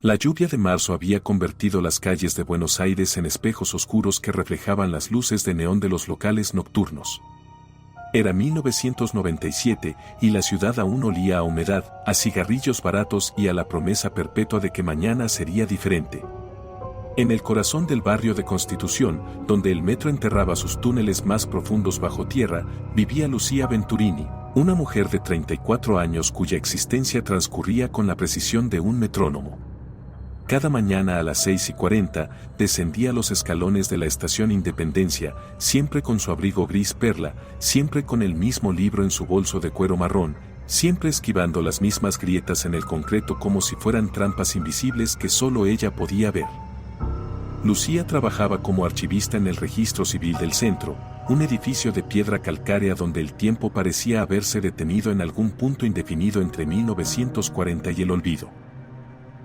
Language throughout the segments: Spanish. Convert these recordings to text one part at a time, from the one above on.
La lluvia de marzo había convertido las calles de Buenos Aires en espejos oscuros que reflejaban las luces de neón de los locales nocturnos. Era 1997 y la ciudad aún olía a humedad, a cigarrillos baratos y a la promesa perpetua de que mañana sería diferente. En el corazón del barrio de Constitución, donde el metro enterraba sus túneles más profundos bajo tierra, vivía Lucía Venturini, una mujer de 34 años cuya existencia transcurría con la precisión de un metrónomo. Cada mañana a las 6:40 descendía los escalones de la estación Independencia, siempre con su abrigo gris perla, siempre con el mismo libro en su bolso de cuero marrón, siempre esquivando las mismas grietas en el concreto como si fueran trampas invisibles que solo ella podía ver. Lucía trabajaba como archivista en el Registro Civil del Centro, un edificio de piedra calcárea donde el tiempo parecía haberse detenido en algún punto indefinido entre 1940 y el olvido.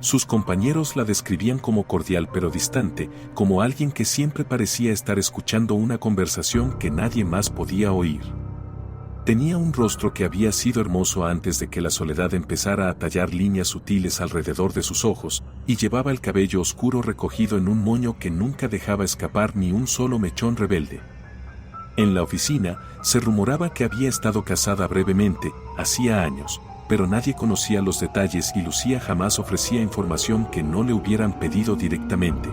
Sus compañeros la describían como cordial pero distante, como alguien que siempre parecía estar escuchando una conversación que nadie más podía oír. Tenía un rostro que había sido hermoso antes de que la soledad empezara a tallar líneas sutiles alrededor de sus ojos, y llevaba el cabello oscuro recogido en un moño que nunca dejaba escapar ni un solo mechón rebelde. En la oficina, se rumoraba que había estado casada brevemente, hacía años, pero nadie conocía los detalles y Lucía jamás ofrecía información que no le hubieran pedido directamente.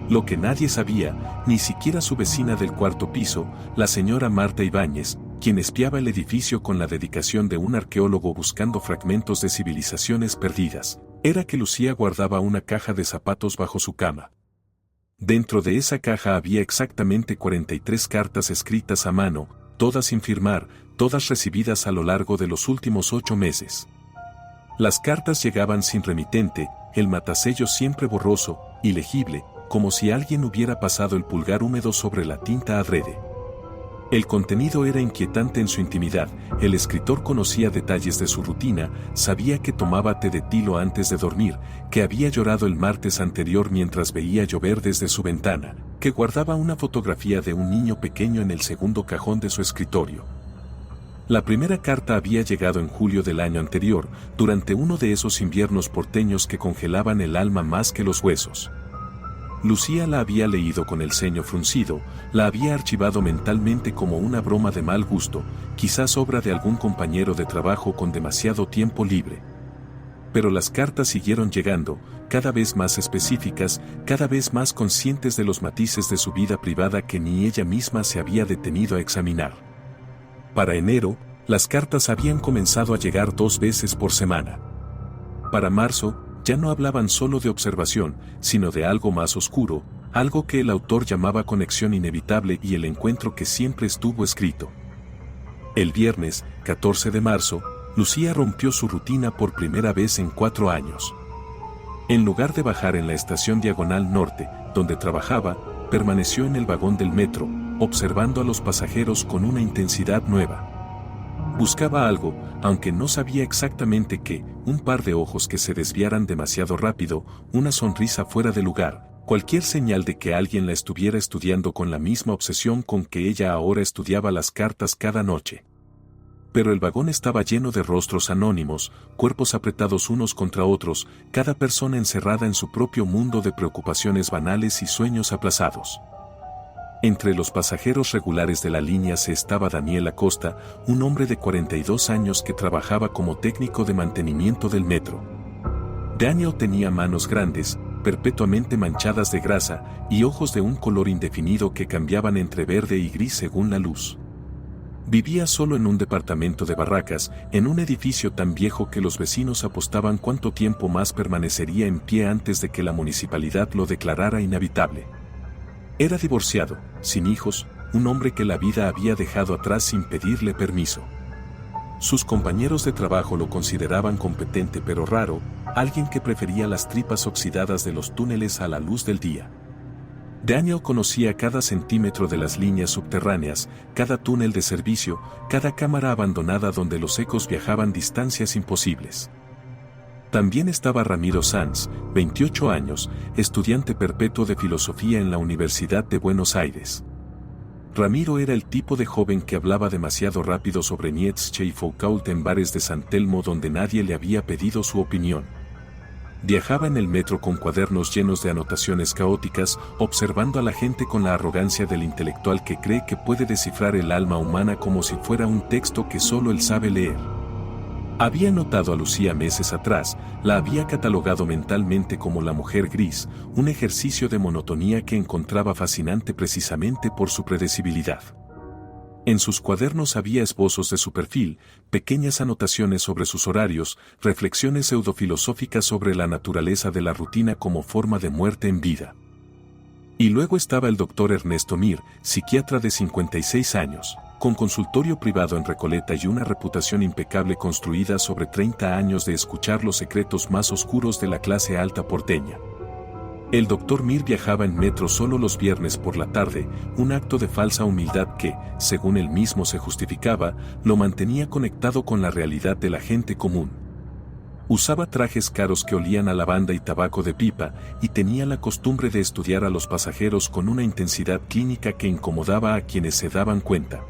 Lo que nadie sabía, ni siquiera su vecina del cuarto piso, la señora Marta Ibáñez, quien espiaba el edificio con la dedicación de un arqueólogo buscando fragmentos de civilizaciones perdidas, era que Lucía guardaba una caja de zapatos bajo su cama. Dentro de esa caja había exactamente 43 cartas escritas a mano, todas sin firmar, todas recibidas a lo largo de los últimos 8 meses. Las cartas llegaban sin remitente, el matasellos siempre borroso, ilegible, como si alguien hubiera pasado el pulgar húmedo sobre la tinta adrede. El contenido era inquietante en su intimidad, el escritor conocía detalles de su rutina, sabía que tomaba té de tilo antes de dormir, que había llorado el martes anterior mientras veía llover desde su ventana, que guardaba una fotografía de un niño pequeño en el segundo cajón de su escritorio. La primera carta había llegado en julio del año anterior, durante uno de esos inviernos porteños que congelaban el alma más que los huesos. Lucía la había leído con el ceño fruncido, la había archivado mentalmente como una broma de mal gusto, quizás obra de algún compañero de trabajo con demasiado tiempo libre. Pero las cartas siguieron llegando, cada vez más específicas, cada vez más conscientes de los matices de su vida privada que ni ella misma se había detenido a examinar. Para enero, las cartas habían comenzado a llegar 2 veces por semana. Para marzo, ya no hablaban solo de observación, sino de algo más oscuro, algo que el autor llamaba conexión inevitable y el encuentro que siempre estuvo escrito. El viernes, 14 de marzo, Lucía rompió su rutina por primera vez en 4 años. En lugar de bajar en la estación Diagonal Norte, donde trabajaba, permaneció en el vagón del metro, observando a los pasajeros con una intensidad nueva. Buscaba algo, aunque no sabía exactamente qué, un par de ojos que se desviaran demasiado rápido, una sonrisa fuera de lugar, cualquier señal de que alguien la estuviera estudiando con la misma obsesión con que ella ahora estudiaba las cartas cada noche. Pero el vagón estaba lleno de rostros anónimos, cuerpos apretados unos contra otros, cada persona encerrada en su propio mundo de preocupaciones banales y sueños aplazados. Entre los pasajeros regulares de la línea se estaba Daniel Acosta, un hombre de 42 años que trabajaba como técnico de mantenimiento del metro. Daniel tenía manos grandes, perpetuamente manchadas de grasa, y ojos de un color indefinido que cambiaban entre verde y gris según la luz. Vivía solo en un departamento de barracas, en un edificio tan viejo que los vecinos apostaban cuánto tiempo más permanecería en pie antes de que la municipalidad lo declarara inhabitable. Era divorciado, sin hijos, un hombre que la vida había dejado atrás sin pedirle permiso. Sus compañeros de trabajo lo consideraban competente pero raro, alguien que prefería las tripas oxidadas de los túneles a la luz del día. Daniel conocía cada centímetro de las líneas subterráneas, cada túnel de servicio, cada cámara abandonada donde los ecos viajaban distancias imposibles. También estaba Ramiro Sanz, 28 años, estudiante perpetuo de filosofía en la Universidad de Buenos Aires. Ramiro era el tipo de joven que hablaba demasiado rápido sobre Nietzsche y Foucault en bares de San Telmo donde nadie le había pedido su opinión. Viajaba en el metro con cuadernos llenos de anotaciones caóticas, observando a la gente con la arrogancia del intelectual que cree que puede descifrar el alma humana como si fuera un texto que solo él sabe leer. Había notado a Lucía meses atrás, la había catalogado mentalmente como la mujer gris, un ejercicio de monotonía que encontraba fascinante precisamente por su predecibilidad. En sus cuadernos había esbozos de su perfil, pequeñas anotaciones sobre sus horarios, reflexiones pseudofilosóficas sobre la naturaleza de la rutina como forma de muerte en vida. Y luego estaba el doctor Ernesto Mir, psiquiatra de 56 años, con consultorio privado en Recoleta y una reputación impecable construida sobre 30 años de escuchar los secretos más oscuros de la clase alta porteña. El doctor Mir viajaba en metro solo los viernes por la tarde, un acto de falsa humildad que, según él mismo se justificaba, lo mantenía conectado con la realidad de la gente común. Usaba trajes caros que olían a lavanda y tabaco de pipa, y tenía la costumbre de estudiar a los pasajeros con una intensidad clínica que incomodaba a quienes se daban cuenta.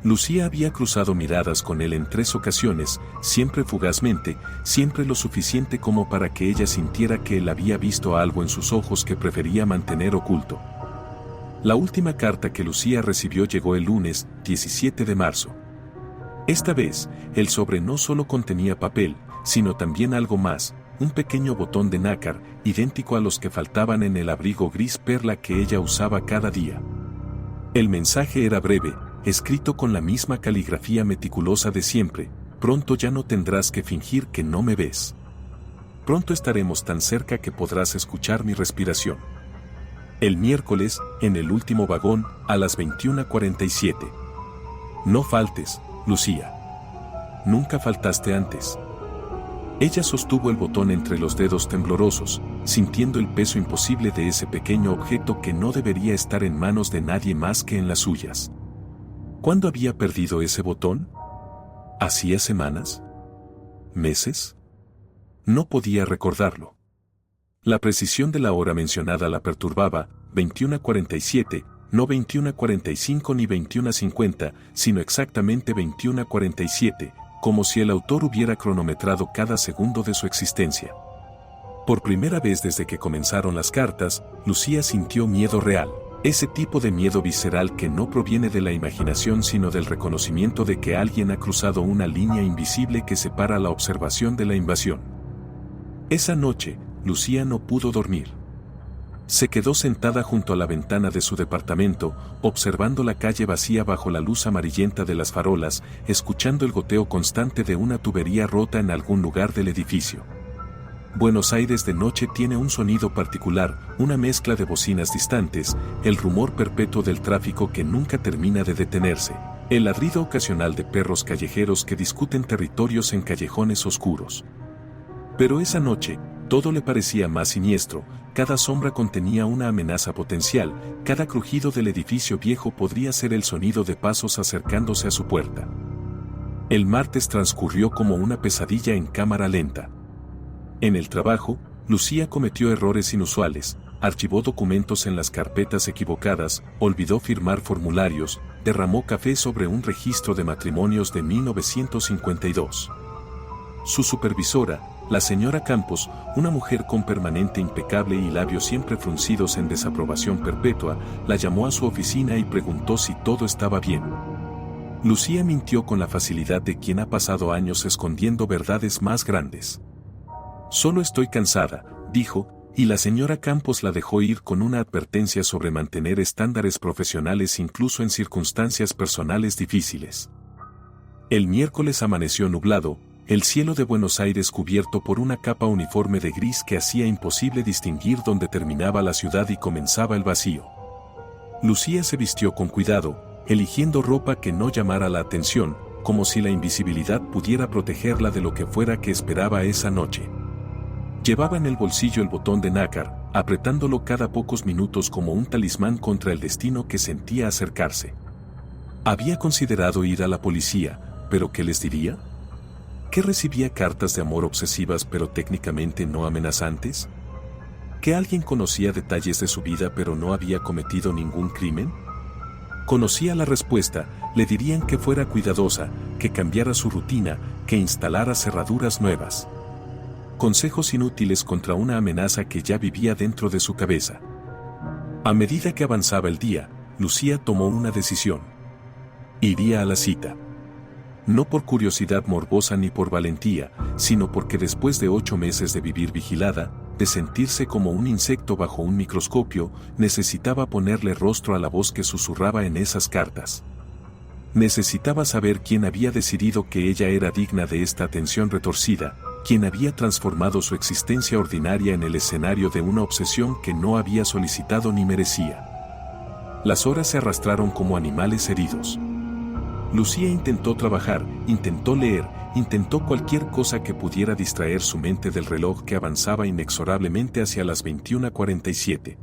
Lucía había cruzado miradas con él en 3 ocasiones, siempre fugazmente, siempre lo suficiente como para que ella sintiera que él había visto algo en sus ojos que prefería mantener oculto. La última carta que Lucía recibió llegó el lunes, 17 de marzo. Esta vez, el sobre no solo contenía papel, sino también algo más, un pequeño botón de nácar, idéntico a los que faltaban en el abrigo gris perla que ella usaba cada día. El mensaje era breve, escrito con la misma caligrafía meticulosa de siempre: pronto ya no tendrás que fingir que no me ves. Pronto estaremos tan cerca que podrás escuchar mi respiración. El miércoles, en el último vagón, a las 21:47. No faltes, Lucía. Nunca faltaste antes. Ella sostuvo el botón entre los dedos temblorosos, sintiendo el peso imposible de ese pequeño objeto que no debería estar en manos de nadie más que en las suyas. ¿Cuándo había perdido ese botón? ¿Hacía semanas? ¿Meses? No podía recordarlo. La precisión de la hora mencionada la perturbaba: 21:47, no 21:45 ni 21:50, sino exactamente 21:47, como si el autor hubiera cronometrado cada segundo de su existencia. Por primera vez desde que comenzaron las cartas, Lucía sintió miedo real. Ese tipo de miedo visceral que no proviene de la imaginación sino del reconocimiento de que alguien ha cruzado una línea invisible que separa la observación de la invasión. Esa noche, Lucía no pudo dormir. Se quedó sentada junto a la ventana de su departamento, observando la calle vacía bajo la luz amarillenta de las farolas, escuchando el goteo constante de una tubería rota en algún lugar del edificio. Buenos Aires de noche tiene un sonido particular, una mezcla de bocinas distantes, el rumor perpetuo del tráfico que nunca termina de detenerse, el ladrido ocasional de perros callejeros que discuten territorios en callejones oscuros. Pero esa noche, todo le parecía más siniestro, cada sombra contenía una amenaza potencial, cada crujido del edificio viejo podría ser el sonido de pasos acercándose a su puerta. El martes transcurrió como una pesadilla en cámara lenta. En el trabajo, Lucía cometió errores inusuales, archivó documentos en las carpetas equivocadas, olvidó firmar formularios, derramó café sobre un registro de matrimonios de 1952. Su supervisora, la señora Campos, una mujer con permanente impecable y labios siempre fruncidos en desaprobación perpetua, la llamó a su oficina y preguntó si todo estaba bien. Lucía mintió con la facilidad de quien ha pasado años escondiendo verdades más grandes. «Solo estoy cansada», dijo, y la señora Campos la dejó ir con una advertencia sobre mantener estándares profesionales incluso en circunstancias personales difíciles. El miércoles amaneció nublado, el cielo de Buenos Aires cubierto por una capa uniforme de gris que hacía imposible distinguir dónde terminaba la ciudad y comenzaba el vacío. Lucía se vistió con cuidado, eligiendo ropa que no llamara la atención, como si la invisibilidad pudiera protegerla de lo que fuera que esperaba esa noche. Llevaba en el bolsillo el botón de nácar, apretándolo cada pocos minutos como un talismán contra el destino que sentía acercarse. Había considerado ir a la policía, pero ¿qué les diría? ¿Que recibía cartas de amor obsesivas pero técnicamente no amenazantes? ¿Que alguien conocía detalles de su vida pero no había cometido ningún crimen? Conocía la respuesta, le dirían que fuera cuidadosa, que cambiara su rutina, que instalara cerraduras nuevas. Consejos inútiles contra una amenaza que ya vivía dentro de su cabeza. A medida que avanzaba el día, Lucía tomó una decisión. Iría a la cita. No por curiosidad morbosa ni por valentía, sino porque después de 8 meses de vivir vigilada, de sentirse como un insecto bajo un microscopio, necesitaba ponerle rostro a la voz que susurraba en esas cartas. Necesitaba saber quién había decidido que ella era digna de esta atención retorcida, quién había transformado su existencia ordinaria en el escenario de una obsesión que no había solicitado ni merecía. Las horas se arrastraron como animales heridos. Lucía intentó trabajar, intentó leer, intentó cualquier cosa que pudiera distraer su mente del reloj que avanzaba inexorablemente hacia las 21:47.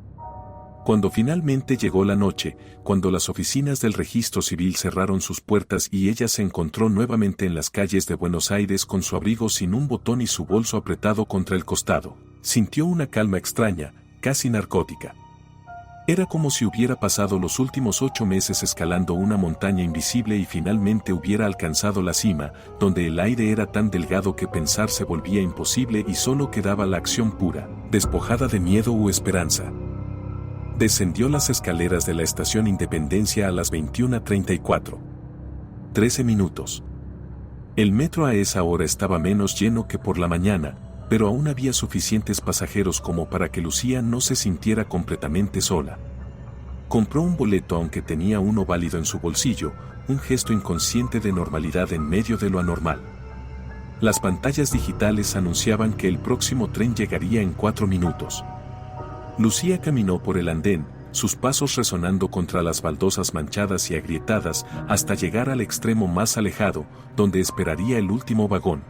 Cuando finalmente llegó la noche, cuando las oficinas del registro civil cerraron sus puertas y ella se encontró nuevamente en las calles de Buenos Aires con su abrigo sin un botón y su bolso apretado contra el costado, sintió una calma extraña, casi narcótica. Era como si hubiera pasado los últimos 8 meses escalando una montaña invisible y finalmente hubiera alcanzado la cima, donde el aire era tan delgado que pensar se volvía imposible y solo quedaba la acción pura, despojada de miedo u esperanza. Descendió las escaleras de la estación Independencia a las 21:34. 13 minutos. El metro a esa hora estaba menos lleno que por la mañana, pero aún había suficientes pasajeros como para que Lucía no se sintiera completamente sola. Compró un boleto aunque tenía uno válido en su bolsillo, un gesto inconsciente de normalidad en medio de lo anormal. Las pantallas digitales anunciaban que el próximo tren llegaría en 4 minutos. Lucía caminó por el andén, sus pasos resonando contra las baldosas manchadas y agrietadas hasta llegar al extremo más alejado, donde esperaría el último vagón.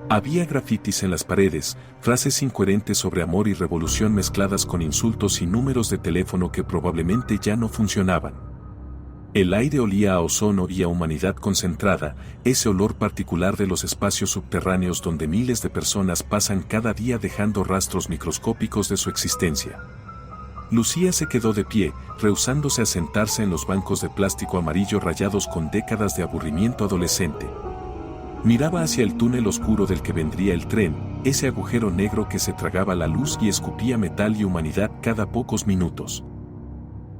Había grafitis en las paredes, frases incoherentes sobre amor y revolución mezcladas con insultos y números de teléfono que probablemente ya no funcionaban. El aire olía a ozono y a humanidad concentrada, ese olor particular de los espacios subterráneos donde miles de personas pasan cada día dejando rastros microscópicos de su existencia. Lucía se quedó de pie, rehusándose a sentarse en los bancos de plástico amarillo rayados con décadas de aburrimiento adolescente. Miraba hacia el túnel oscuro del que vendría el tren, ese agujero negro que se tragaba la luz y escupía metal y humanidad cada pocos minutos.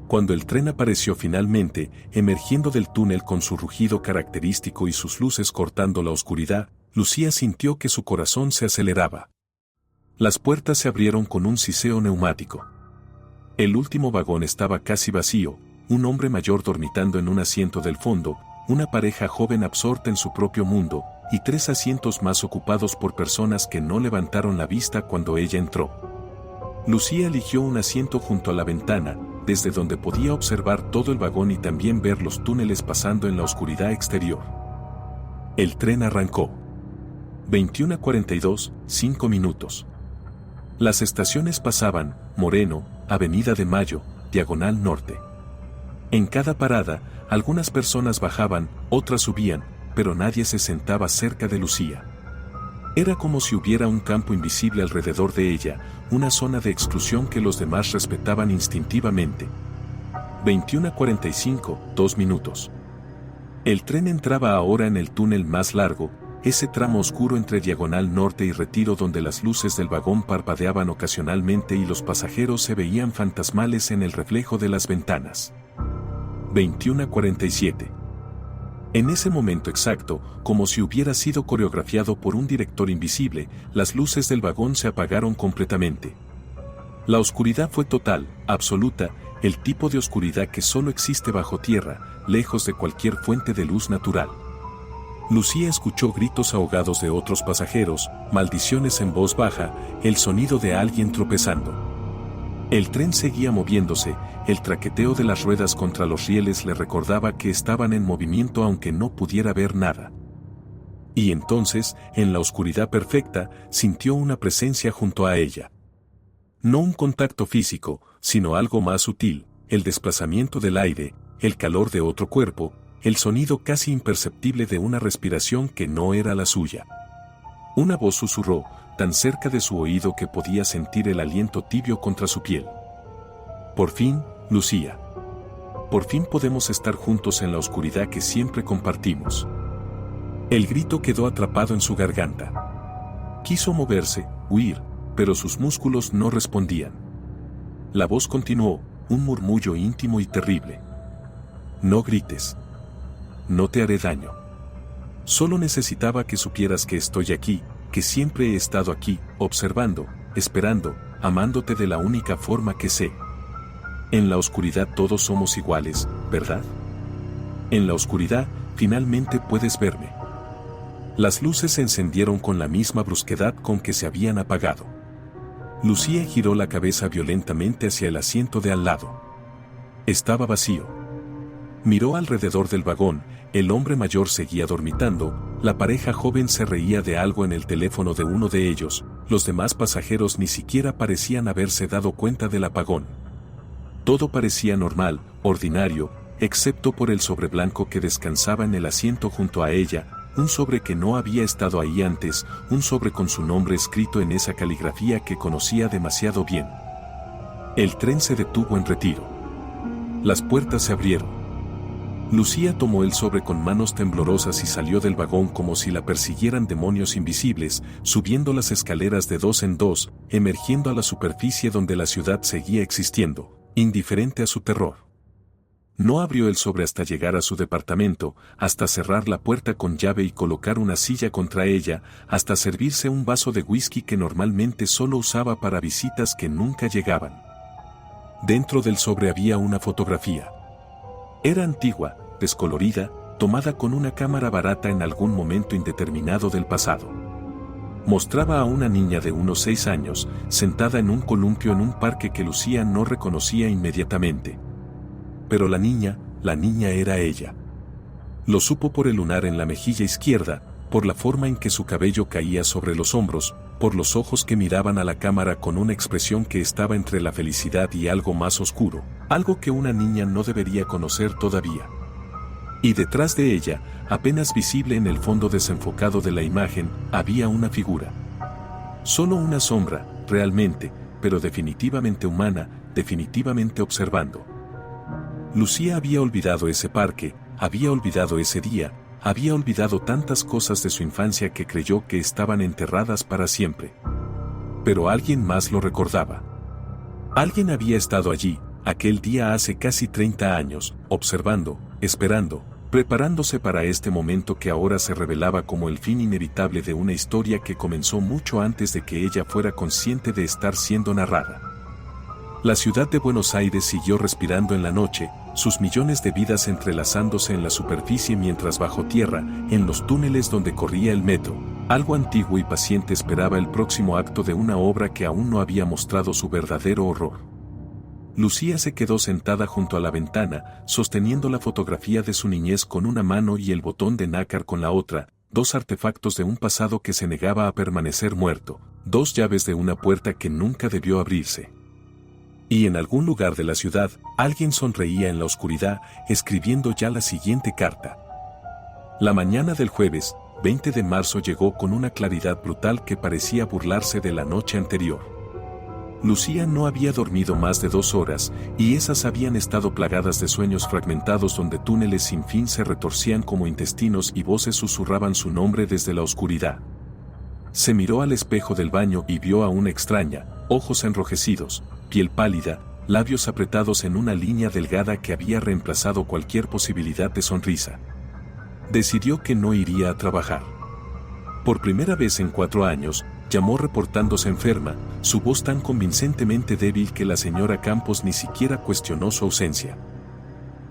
Cuando el tren apareció finalmente, emergiendo del túnel con su rugido característico y sus luces cortando la oscuridad, Lucía sintió que su corazón se aceleraba. Las puertas se abrieron con un siseo neumático. El último vagón estaba casi vacío, un hombre mayor dormitando en un asiento del fondo, una pareja joven absorta en su propio mundo, y 3 asientos más ocupados por personas que no levantaron la vista cuando ella entró. Lucía eligió un asiento junto a la ventana, desde donde podía observar todo el vagón y también ver los túneles pasando en la oscuridad exterior. El tren arrancó. 21:42, 5 minutos. Las estaciones pasaban: Moreno, Avenida de Mayo, Diagonal Norte. En cada parada, algunas personas bajaban, otras subían, pero nadie se sentaba cerca de Lucía. Era como si hubiera un campo invisible alrededor de ella, una zona de exclusión que los demás respetaban instintivamente. 21:45, 2 minutos. El tren entraba ahora en el túnel más largo, ese tramo oscuro entre Diagonal Norte y Retiro donde las luces del vagón parpadeaban ocasionalmente y los pasajeros se veían fantasmales en el reflejo de las ventanas. 21:47. En ese momento exacto, como si hubiera sido coreografiado por un director invisible, las luces del vagón se apagaron completamente. La oscuridad fue total, absoluta, el tipo de oscuridad que solo existe bajo tierra, lejos de cualquier fuente de luz natural. Lucía escuchó gritos ahogados de otros pasajeros, maldiciones en voz baja, el sonido de alguien tropezando. El tren seguía moviéndose, el traqueteo de las ruedas contra los rieles le recordaba que estaban en movimiento aunque no pudiera ver nada. Y entonces, en la oscuridad perfecta, sintió una presencia junto a ella. No un contacto físico, sino algo más sutil, el desplazamiento del aire, el calor de otro cuerpo, el sonido casi imperceptible de una respiración que no era la suya. Una voz susurró, tan cerca de su oído que podía sentir el aliento tibio contra su piel. Por fin, Lucía. Por fin podemos estar juntos en la oscuridad que siempre compartimos. El grito quedó atrapado en su garganta. Quiso moverse, huir, pero sus músculos no respondían. La voz continuó, un murmullo íntimo y terrible. No grites. No te haré daño. Solo necesitaba que supieras que estoy aquí, que siempre he estado aquí, observando, esperando, amándote de la única forma que sé. En la oscuridad todos somos iguales, ¿verdad? En la oscuridad, finalmente puedes verme. Las luces se encendieron con la misma brusquedad con que se habían apagado. Lucía giró la cabeza violentamente hacia el asiento de al lado. Estaba vacío. Miró alrededor del vagón, el hombre mayor seguía dormitando, la pareja joven se reía de algo en el teléfono de uno de ellos, los demás pasajeros ni siquiera parecían haberse dado cuenta del apagón. Todo parecía normal, ordinario, excepto por el sobre blanco que descansaba en el asiento junto a ella, un sobre que no había estado ahí antes, un sobre con su nombre escrito en esa caligrafía que conocía demasiado bien. El tren se detuvo en retiro. Las puertas se abrieron. Lucía tomó el sobre con manos temblorosas y salió del vagón como si la persiguieran demonios invisibles, subiendo las escaleras de dos en dos, emergiendo a la superficie donde la ciudad seguía existiendo, indiferente a su terror. No abrió el sobre hasta llegar a su departamento, hasta cerrar la puerta con llave y colocar una silla contra ella, hasta servirse un vaso de whisky que normalmente solo usaba para visitas que nunca llegaban. Dentro del sobre había una fotografía. Era antigua, descolorida, tomada con una cámara barata en algún momento indeterminado del pasado. Mostraba a una niña de unos 6 años, sentada en un columpio en un parque que Lucía no reconocía inmediatamente. Pero la niña era ella. Lo supo por el lunar en la mejilla izquierda, por la forma en que su cabello caía sobre los hombros, por los ojos que miraban a la cámara con una expresión que estaba entre la felicidad y algo más oscuro, algo que una niña no debería conocer todavía. Y detrás de ella, apenas visible en el fondo desenfocado de la imagen, había una figura. Solo una sombra, realmente, pero definitivamente humana, definitivamente observando. Lucía había olvidado ese parque, había olvidado ese día, había olvidado tantas cosas de su infancia que creyó que estaban enterradas para siempre. Pero alguien más lo recordaba. Alguien había estado allí, aquel día hace casi 30 años, observando, esperando, preparándose para este momento que ahora se revelaba como el fin inevitable de una historia que comenzó mucho antes de que ella fuera consciente de estar siendo narrada. La ciudad de Buenos Aires siguió respirando en la noche, sus millones de vidas entrelazándose en la superficie mientras bajo tierra, en los túneles donde corría el metro, algo antiguo y paciente esperaba el próximo acto de una obra que aún no había mostrado su verdadero horror. Lucía se quedó sentada junto a la ventana, sosteniendo la fotografía de su niñez con una mano y el botón de nácar con la otra, dos artefactos de un pasado que se negaba a permanecer muerto, dos llaves de una puerta que nunca debió abrirse. Y en algún lugar de la ciudad, alguien sonreía en la oscuridad, escribiendo ya la siguiente carta. La mañana del jueves, 20 de marzo llegó con una claridad brutal que parecía burlarse de la noche anterior. Lucía no había dormido más de 2 horas, y esas habían estado plagadas de sueños fragmentados donde túneles sin fin se retorcían como intestinos y voces susurraban su nombre desde la oscuridad. Se miró al espejo del baño y vio a una extraña, ojos enrojecidos, piel pálida, labios apretados en una línea delgada que había reemplazado cualquier posibilidad de sonrisa. Decidió que no iría a trabajar. Por primera vez en 4 años, llamó reportándose enferma, su voz tan convincentemente débil que la señora Campos ni siquiera cuestionó su ausencia.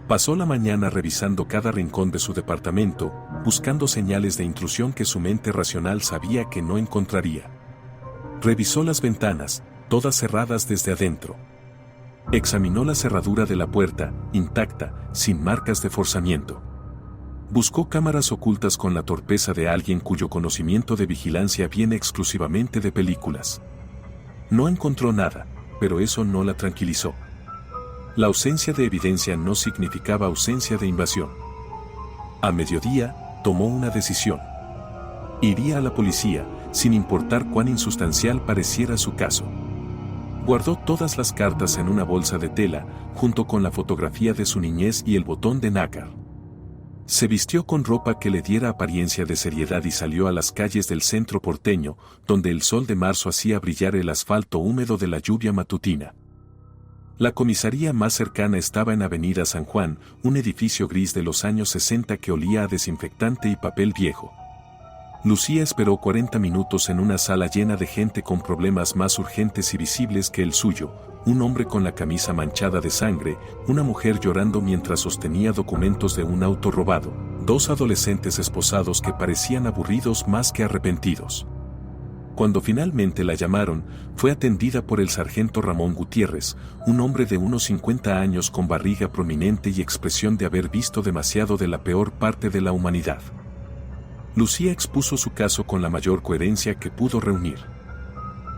Pasó la mañana revisando cada rincón de su departamento, buscando señales de intrusión que su mente racional sabía que no encontraría. Revisó las ventanas, todas cerradas desde adentro. Examinó la cerradura de la puerta, intacta, sin marcas de forzamiento. Buscó cámaras ocultas con la torpeza de alguien cuyo conocimiento de vigilancia viene exclusivamente de películas. No encontró nada, pero eso no la tranquilizó. La ausencia de evidencia no significaba ausencia de invasión. A mediodía, tomó una decisión. Iría a la policía, sin importar cuán insustancial pareciera su caso. Guardó todas las cartas en una bolsa de tela, junto con la fotografía de su niñez y el botón de nácar. Se vistió con ropa que le diera apariencia de seriedad y salió a las calles del centro porteño, donde el sol de marzo hacía brillar el asfalto húmedo de la lluvia matutina. La comisaría más cercana estaba en Avenida San Juan, un edificio gris de los años 60 que olía a desinfectante y papel viejo. Lucía esperó 40 minutos en una sala llena de gente con problemas más urgentes y visibles que el suyo, un hombre con la camisa manchada de sangre, una mujer llorando mientras sostenía documentos de un auto robado, dos adolescentes esposados que parecían aburridos más que arrepentidos. Cuando finalmente la llamaron, fue atendida por el sargento Ramón Gutiérrez, un hombre de unos 50 años con barriga prominente y expresión de haber visto demasiado de la peor parte de la humanidad. Lucía expuso su caso con la mayor coherencia que pudo reunir.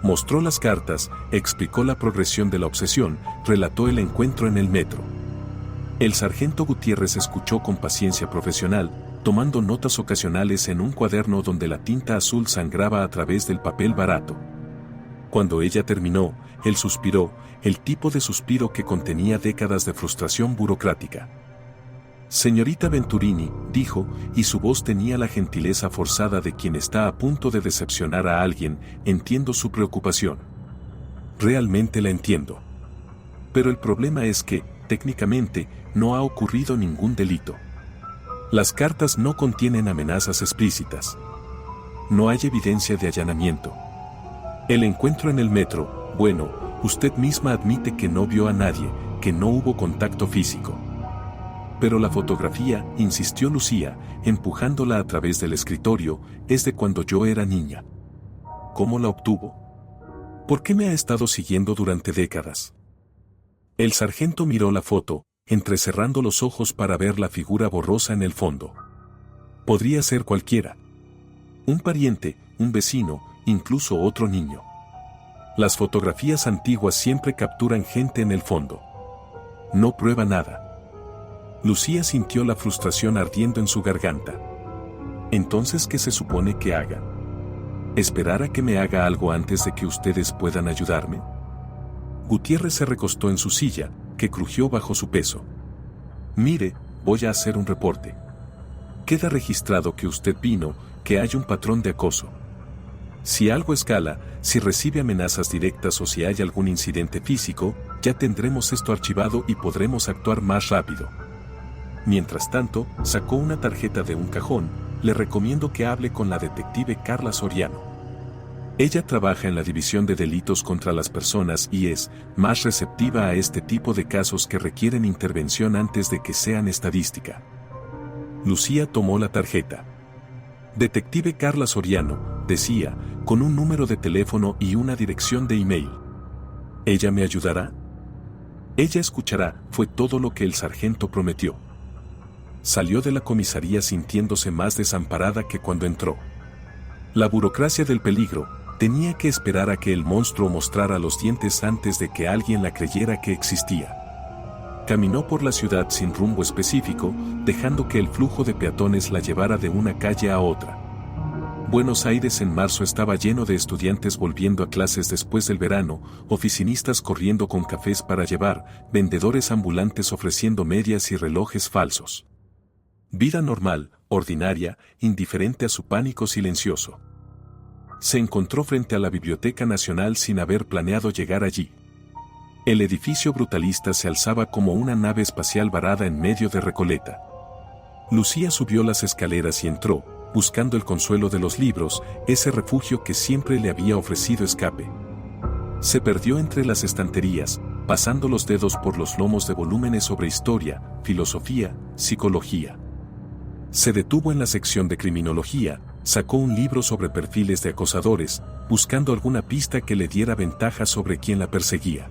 Mostró las cartas, explicó la progresión de la obsesión, relató el encuentro en el metro. El sargento Gutiérrez escuchó con paciencia profesional, tomando notas ocasionales en un cuaderno donde la tinta azul sangraba a través del papel barato. Cuando ella terminó, él suspiró, el tipo de suspiro que contenía décadas de frustración burocrática. Señorita Venturini, dijo, y su voz tenía la gentileza forzada de quien está a punto de decepcionar a alguien, entiendo su preocupación. Realmente la entiendo. Pero el problema es que, técnicamente, no ha ocurrido ningún delito. Las cartas no contienen amenazas explícitas. No hay evidencia de allanamiento. El encuentro en el metro, bueno, usted misma admite que no vio a nadie, que no hubo contacto físico. Pero la fotografía, insistió Lucía, empujándola a través del escritorio, es de cuando yo era niña. ¿Cómo la obtuvo? ¿Por qué me ha estado siguiendo durante décadas? El sargento miró la foto, entrecerrando los ojos para ver la figura borrosa en el fondo. Podría ser cualquiera. Un pariente, un vecino, incluso otro niño. Las fotografías antiguas siempre capturan gente en el fondo. No prueba nada. Lucía sintió la frustración ardiendo en su garganta. ¿Entonces qué se supone que haga? ¿Esperar a que me haga algo antes de que ustedes puedan ayudarme? Gutiérrez se recostó en su silla, que crujió bajo su peso. Mire, voy a hacer un reporte. Queda registrado que usted vino, que hay un patrón de acoso. Si algo escala, si recibe amenazas directas o si hay algún incidente físico, ya tendremos esto archivado y podremos actuar más rápido. Mientras tanto, sacó una tarjeta de un cajón, le recomiendo que hable con la detective Carla Soriano. Ella trabaja en la División de Delitos contra las Personas y es más receptiva a este tipo de casos que requieren intervención antes de que sean estadística. Lucía tomó la tarjeta. Detective Carla Soriano, decía, con un número de teléfono y una dirección de email. ¿Ella me ayudará? Ella escuchará, fue todo lo que el sargento prometió. Salió de la comisaría sintiéndose más desamparada que cuando entró. La burocracia del peligro, tenía que esperar a que el monstruo mostrara los dientes antes de que alguien la creyera que existía. Caminó por la ciudad sin rumbo específico, dejando que el flujo de peatones la llevara de una calle a otra. Buenos Aires en marzo estaba lleno de estudiantes volviendo a clases después del verano, oficinistas corriendo con cafés para llevar, vendedores ambulantes ofreciendo medias y relojes falsos. Vida normal, ordinaria, indiferente a su pánico silencioso. Se encontró frente a la Biblioteca Nacional sin haber planeado llegar allí. El edificio brutalista se alzaba como una nave espacial varada en medio de Recoleta. Lucía subió las escaleras y entró, buscando el consuelo de los libros, ese refugio que siempre le había ofrecido escape. Se perdió entre las estanterías, pasando los dedos por los lomos de volúmenes sobre historia, filosofía, psicología. Se detuvo en la sección de criminología, sacó un libro sobre perfiles de acosadores, buscando alguna pista que le diera ventaja sobre quien la perseguía.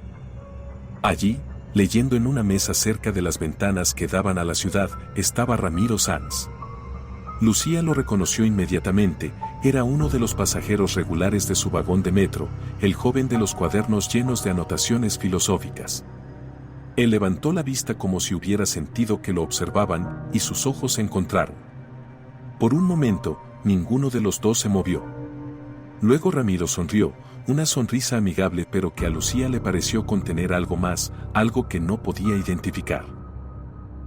Allí, leyendo en una mesa cerca de las ventanas que daban a la ciudad, estaba Ramiro Sanz. Lucía lo reconoció inmediatamente, era uno de los pasajeros regulares de su vagón de metro, el joven de los cuadernos llenos de anotaciones filosóficas. Él levantó la vista como si hubiera sentido que lo observaban, y sus ojos se encontraron. Por un momento, ninguno de los dos se movió. Luego Ramiro sonrió, una sonrisa amigable pero que a Lucía le pareció contener algo más, algo que no podía identificar.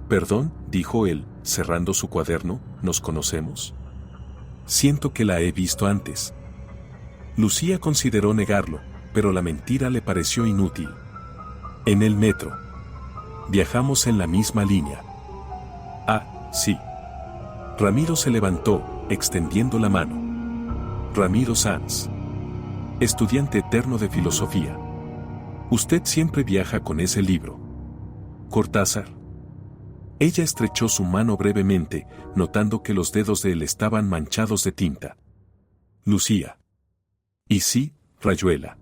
«Perdón», dijo él, cerrando su cuaderno, ¿nos conocemos? Siento que la he visto antes. Lucía consideró negarlo, pero la mentira le pareció inútil. En el metro. Viajamos en la misma línea. Ah, sí. Ramiro se levantó, extendiendo la mano. Ramiro Sanz. Estudiante eterno de filosofía. Usted siempre viaja con ese libro. Cortázar. Ella estrechó su mano brevemente, notando que los dedos de él estaban manchados de tinta. Lucía. Y sí, Rayuela.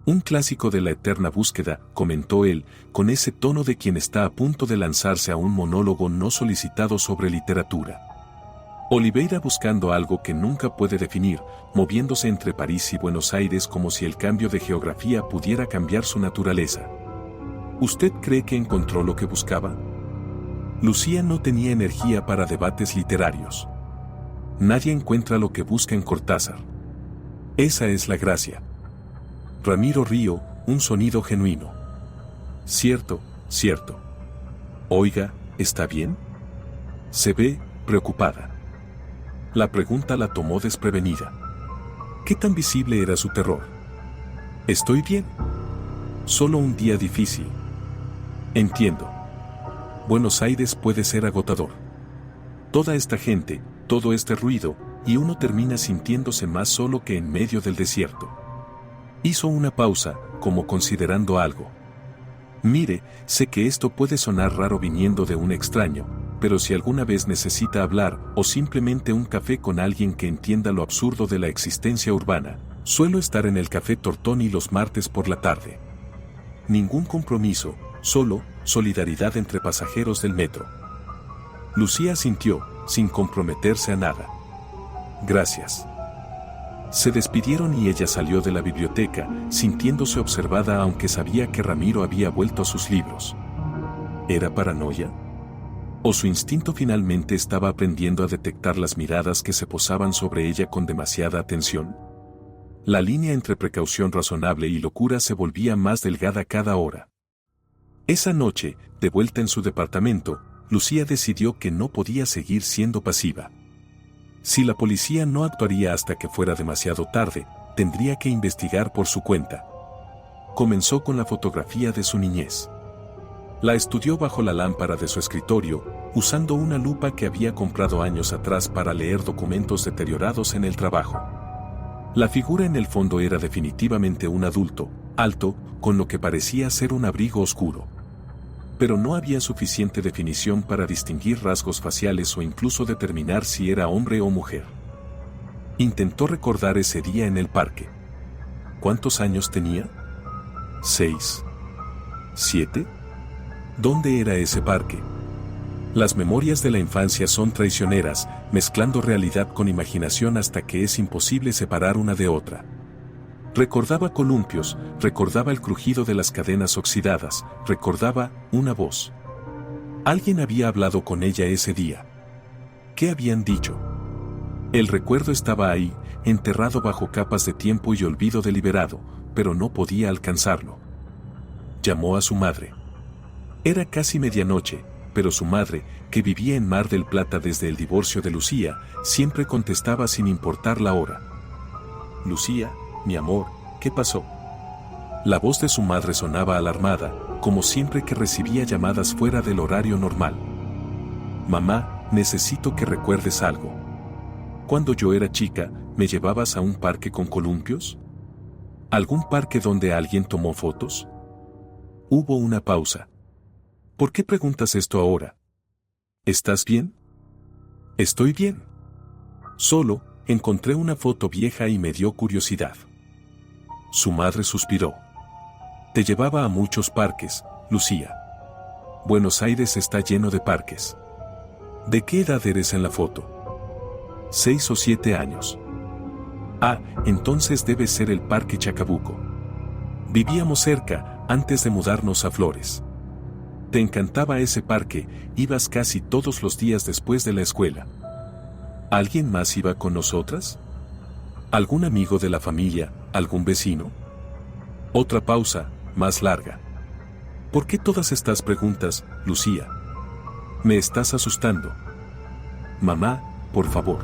Un clásico de la eterna búsqueda, comentó él, con ese tono de quien está a punto de lanzarse a un monólogo no solicitado sobre literatura. Oliveira buscando algo que nunca puede definir, moviéndose entre París y Buenos Aires como si el cambio de geografía pudiera cambiar su naturaleza. ¿Usted cree que encontró lo que buscaba? Lucía no tenía energía para debates literarios. Nadie encuentra lo que busca en Cortázar. Esa es la gracia. Ramiro rió, un sonido genuino. Cierto, cierto. Oiga, ¿está bien? Se ve preocupada. La pregunta la tomó desprevenida. ¿Qué tan visible era su terror? Estoy bien. Solo un día difícil. Entiendo. Buenos Aires puede ser agotador. Toda esta gente, todo este ruido, y uno termina sintiéndose más solo que en medio del desierto. Hizo una pausa, como considerando algo. Mire, sé que esto puede sonar raro viniendo de un extraño, pero si alguna vez necesita hablar o simplemente un café con alguien que entienda lo absurdo de la existencia urbana, suelo estar en el Café Tortoni los martes por la tarde. Ningún compromiso, solo solidaridad entre pasajeros del metro. Lucía asintió, sin comprometerse a nada. Gracias. Se despidieron y ella salió de la biblioteca, sintiéndose observada aunque sabía que Ramiro había vuelto a sus libros. ¿Era paranoia? ¿O su instinto finalmente estaba aprendiendo a detectar las miradas que se posaban sobre ella con demasiada atención? La línea entre precaución razonable y locura se volvía más delgada cada hora. Esa noche, de vuelta en su departamento, Lucía decidió que no podía seguir siendo pasiva. Si la policía no actuaría hasta que fuera demasiado tarde, tendría que investigar por su cuenta. Comenzó con la fotografía de su niñez. La estudió bajo la lámpara de su escritorio, usando una lupa que había comprado años atrás para leer documentos deteriorados en el trabajo. La figura en el fondo era definitivamente un adulto, alto, con lo que parecía ser un abrigo oscuro. Pero no había suficiente definición para distinguir rasgos faciales o incluso determinar si era hombre o mujer. Intentó recordar ese día en el parque. ¿Cuántos años tenía? 6. 7. ¿Dónde era ese parque? Las memorias de la infancia son traicioneras, mezclando realidad con imaginación hasta que es imposible separar una de otra. Recordaba columpios, recordaba el crujido de las cadenas oxidadas, recordaba una voz. Alguien había hablado con ella ese día. ¿Qué habían dicho? El recuerdo estaba ahí, enterrado bajo capas de tiempo y olvido deliberado, pero no podía alcanzarlo. Llamó a su madre. Era casi medianoche, pero su madre, que vivía en Mar del Plata desde el divorcio de Lucía, siempre contestaba sin importar la hora. Lucía, mi amor, ¿qué pasó? La voz de su madre sonaba alarmada, como siempre que recibía llamadas fuera del horario normal. Mamá, necesito que recuerdes algo. Cuando yo era chica, ¿me llevabas a un parque con columpios? ¿Algún parque donde alguien tomó fotos? Hubo una pausa. ¿Por qué preguntas esto ahora? ¿Estás bien? Estoy bien. Solo, encontré una foto vieja y me dio curiosidad. Su madre suspiró. Te llevaba a muchos parques, Lucía. Buenos Aires está lleno de parques. ¿De qué edad eres en la foto? 6 o 7 años. Ah, entonces debe ser el Parque Chacabuco. Vivíamos cerca, antes de mudarnos a Flores. Te encantaba ese parque, ibas casi todos los días después de la escuela. ¿Alguien más iba con nosotras? ¿Algún amigo de la familia, algún vecino? Otra pausa, más larga. ¿Por qué todas estas preguntas, Lucía? Me estás asustando. Mamá, por favor.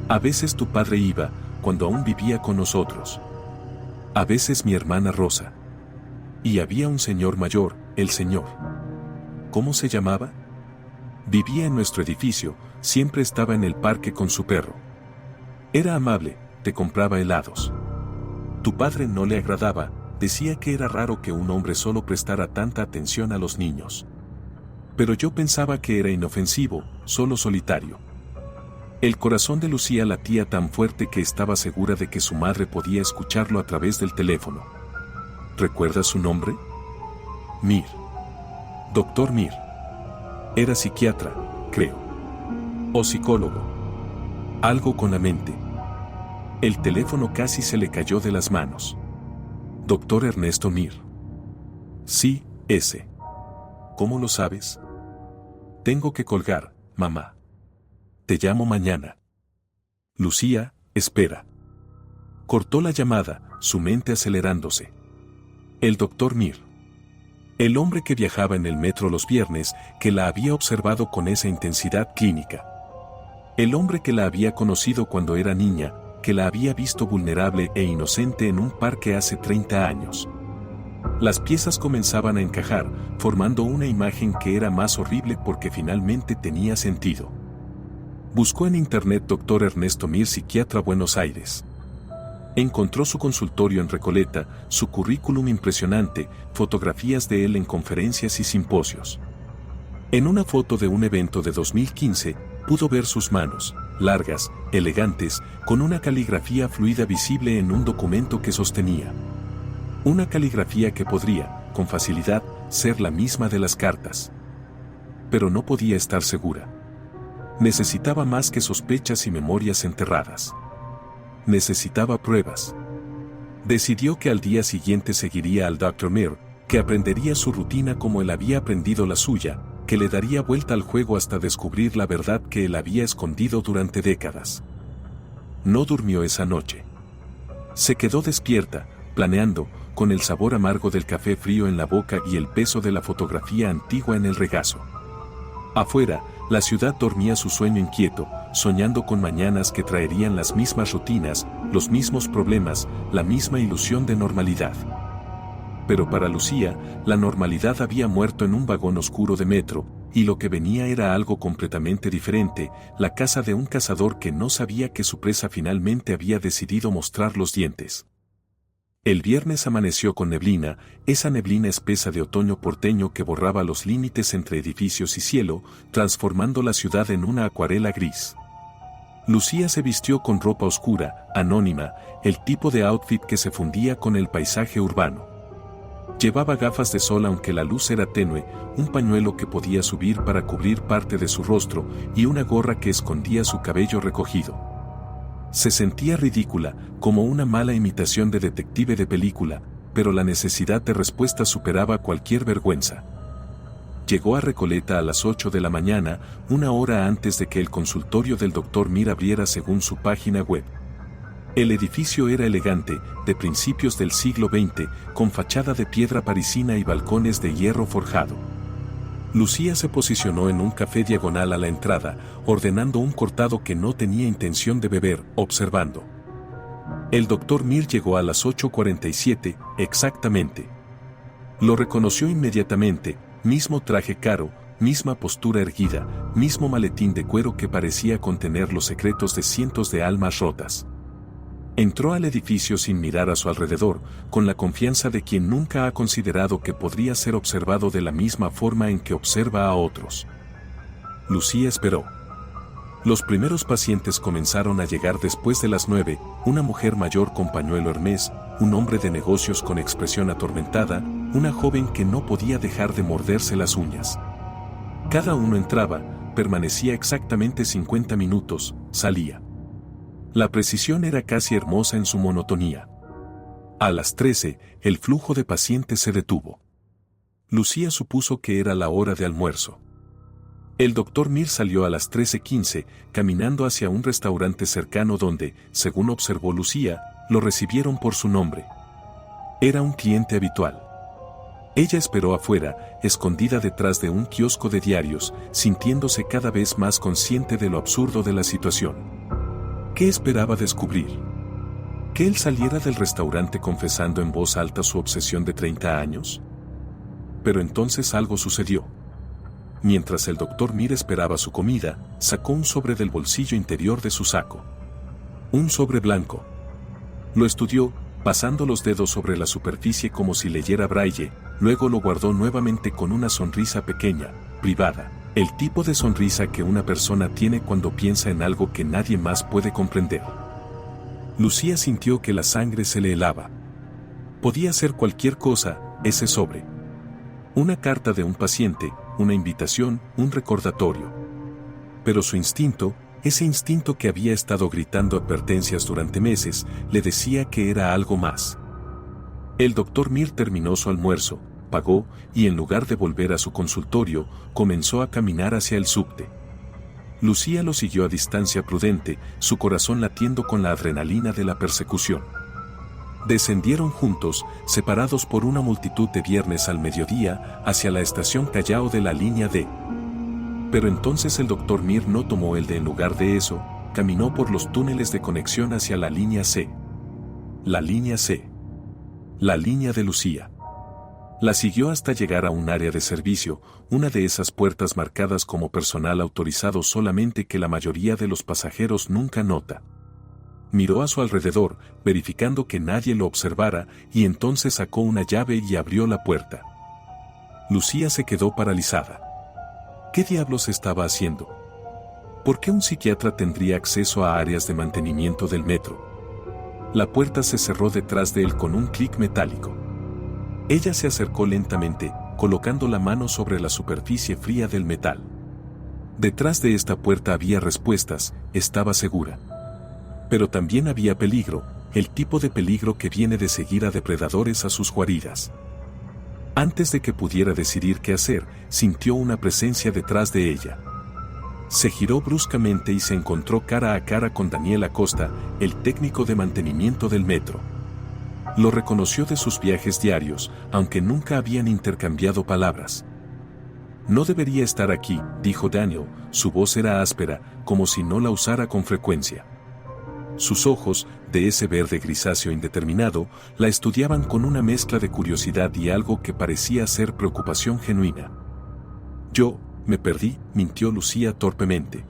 A veces tu padre iba, cuando aún vivía con nosotros. A veces mi hermana Rosa. Y había un señor mayor, el señor. ¿Cómo se llamaba? Vivía en nuestro edificio, siempre estaba en el parque con su perro. Era amable, te compraba helados. Tu padre no le agradaba, decía que era raro que un hombre solo prestara tanta atención a los niños. Pero yo pensaba que era inofensivo, solo solitario. El corazón de Lucía latía tan fuerte que estaba segura de que su madre podía escucharlo a través del teléfono. ¿Recuerdas su nombre? Mir. Doctor Mir. Era psiquiatra, creo. O psicólogo. Algo con la mente. El teléfono casi se le cayó de las manos. Doctor Ernesto Mir. Sí, ese. ¿Cómo lo sabes? Tengo que colgar, mamá. Te llamo mañana. Lucía, espera. Cortó la llamada, su mente acelerándose. El doctor Mir. El hombre que viajaba en el metro los viernes, que la había observado con esa intensidad clínica. El hombre que la había conocido cuando era niña, que la había visto vulnerable e inocente en un parque hace 30 años. Las piezas comenzaban a encajar, formando una imagen que era más horrible porque finalmente tenía sentido. Buscó en internet Dr. Ernesto Mir, psiquiatra, Buenos Aires. Encontró su consultorio en Recoleta, su currículum impresionante, fotografías de él en conferencias y simposios. En una foto de un evento de 2015, pudo ver sus manos, largas, elegantes, con una caligrafía fluida visible en un documento que sostenía. Una caligrafía que podría, con facilidad, ser la misma de las cartas. Pero no podía estar segura. Necesitaba más que sospechas y memorias enterradas. Necesitaba pruebas. Decidió que al día siguiente seguiría al Dr. Mir, que aprendería su rutina como él había aprendido la suya, que le daría vuelta al juego hasta descubrir la verdad que él había escondido durante décadas. No durmió esa noche. Se quedó despierta, planeando, con el sabor amargo del café frío en la boca y el peso de la fotografía antigua en el regazo. Afuera, la ciudad dormía su sueño inquieto, soñando con mañanas que traerían las mismas rutinas, los mismos problemas, la misma ilusión de normalidad. Pero para Lucía, la normalidad había muerto en un vagón oscuro de metro, y lo que venía era algo completamente diferente, la casa de un cazador que no sabía que su presa finalmente había decidido mostrar los dientes. El viernes amaneció con neblina, esa neblina espesa de otoño porteño que borraba los límites entre edificios y cielo, transformando la ciudad en una acuarela gris. Lucía se vistió con ropa oscura, anónima, el tipo de outfit que se fundía con el paisaje urbano. Llevaba gafas de sol aunque la luz era tenue, un pañuelo que podía subir para cubrir parte de su rostro y una gorra que escondía su cabello recogido. Se sentía ridícula, como una mala imitación de detective de película, pero la necesidad de respuesta superaba cualquier vergüenza. Llegó a Recoleta a las 8 de la mañana, una hora antes de que el consultorio del Dr. Mir abriera según su página web. El edificio era elegante, de principios del siglo XX, con fachada de piedra parisina y balcones de hierro forjado. Lucía se posicionó en un café diagonal a la entrada, ordenando un cortado que no tenía intención de beber, observando. El Dr. Mir llegó a las 8:47, exactamente. Lo reconoció inmediatamente, mismo traje caro, misma postura erguida, mismo maletín de cuero que parecía contener los secretos de cientos de almas rotas. Entró al edificio sin mirar a su alrededor, con la confianza de quien nunca ha considerado que podría ser observado de la misma forma en que observa a otros. Lucía esperó. Los primeros pacientes comenzaron a llegar después de las 9, una mujer mayor con pañuelo Hermès, un hombre de negocios con expresión atormentada, una joven que no podía dejar de morderse las uñas. Cada uno entraba, permanecía exactamente 50 minutos, salía. La precisión era casi hermosa en su monotonía. A las 13, el flujo de pacientes se detuvo. Lucía supuso que era la hora de almuerzo. El Dr. Mir salió a las 13:15, caminando hacia un restaurante cercano donde, según observó Lucía, lo recibieron por su nombre. Era un cliente habitual. Ella esperó afuera, escondida detrás de un kiosco de diarios, sintiéndose cada vez más consciente de lo absurdo de la situación. ¿Qué esperaba descubrir? ¿Que él saliera del restaurante confesando en voz alta su obsesión de 30 años? Pero entonces algo sucedió. Mientras el Dr. Mir esperaba su comida, sacó un sobre del bolsillo interior de su saco. Un sobre blanco. Lo estudió, pasando los dedos sobre la superficie como si leyera braille, luego lo guardó nuevamente con una sonrisa pequeña, privada, el tipo de sonrisa que una persona tiene cuando piensa en algo que nadie más puede comprender. Lucía sintió que la sangre se le helaba. Podía ser cualquier cosa, ese sobre. Una carta de un paciente, una invitación, un recordatorio. Pero su instinto, ese instinto que había estado gritando advertencias durante meses, le decía que era algo más. El Dr. Mir terminó su almuerzo, pagó, y en lugar de volver a su consultorio, comenzó a caminar hacia el subte. Lucía lo siguió a distancia prudente, su corazón latiendo con la adrenalina de la persecución. Descendieron juntos, separados por una multitud de viernes al mediodía, hacia la estación Callao de la línea D. Pero entonces el Dr. Mir no tomó el D en lugar de eso, caminó por los túneles de conexión hacia la línea C. La línea C. La línea de Lucía. La siguió hasta llegar a un área de servicio, una de esas puertas marcadas como personal autorizado solamente que la mayoría de los pasajeros nunca nota. Miró a su alrededor, verificando que nadie lo observara, y entonces sacó una llave y abrió la puerta. Lucía se quedó paralizada. ¿Qué diablos estaba haciendo? ¿Por qué un psiquiatra tendría acceso a áreas de mantenimiento del metro? La puerta se cerró detrás de él con un clic metálico. Ella se acercó lentamente, colocando la mano sobre la superficie fría del metal. Detrás de esta puerta había respuestas, estaba segura. Pero también había peligro, el tipo de peligro que viene de seguir a depredadores a sus guaridas. Antes de que pudiera decidir qué hacer, sintió una presencia detrás de ella. Se giró bruscamente y se encontró cara a cara con Daniel Acosta, el técnico de mantenimiento del metro. Lo reconoció de sus viajes diarios, aunque nunca habían intercambiado palabras. No debería estar aquí, dijo Daniel, su voz era áspera, como si no la usara con frecuencia. Sus ojos, de ese verde grisáceo indeterminado, la estudiaban con una mezcla de curiosidad y algo que parecía ser preocupación genuina. Yo, me perdí, mintió Lucía torpemente.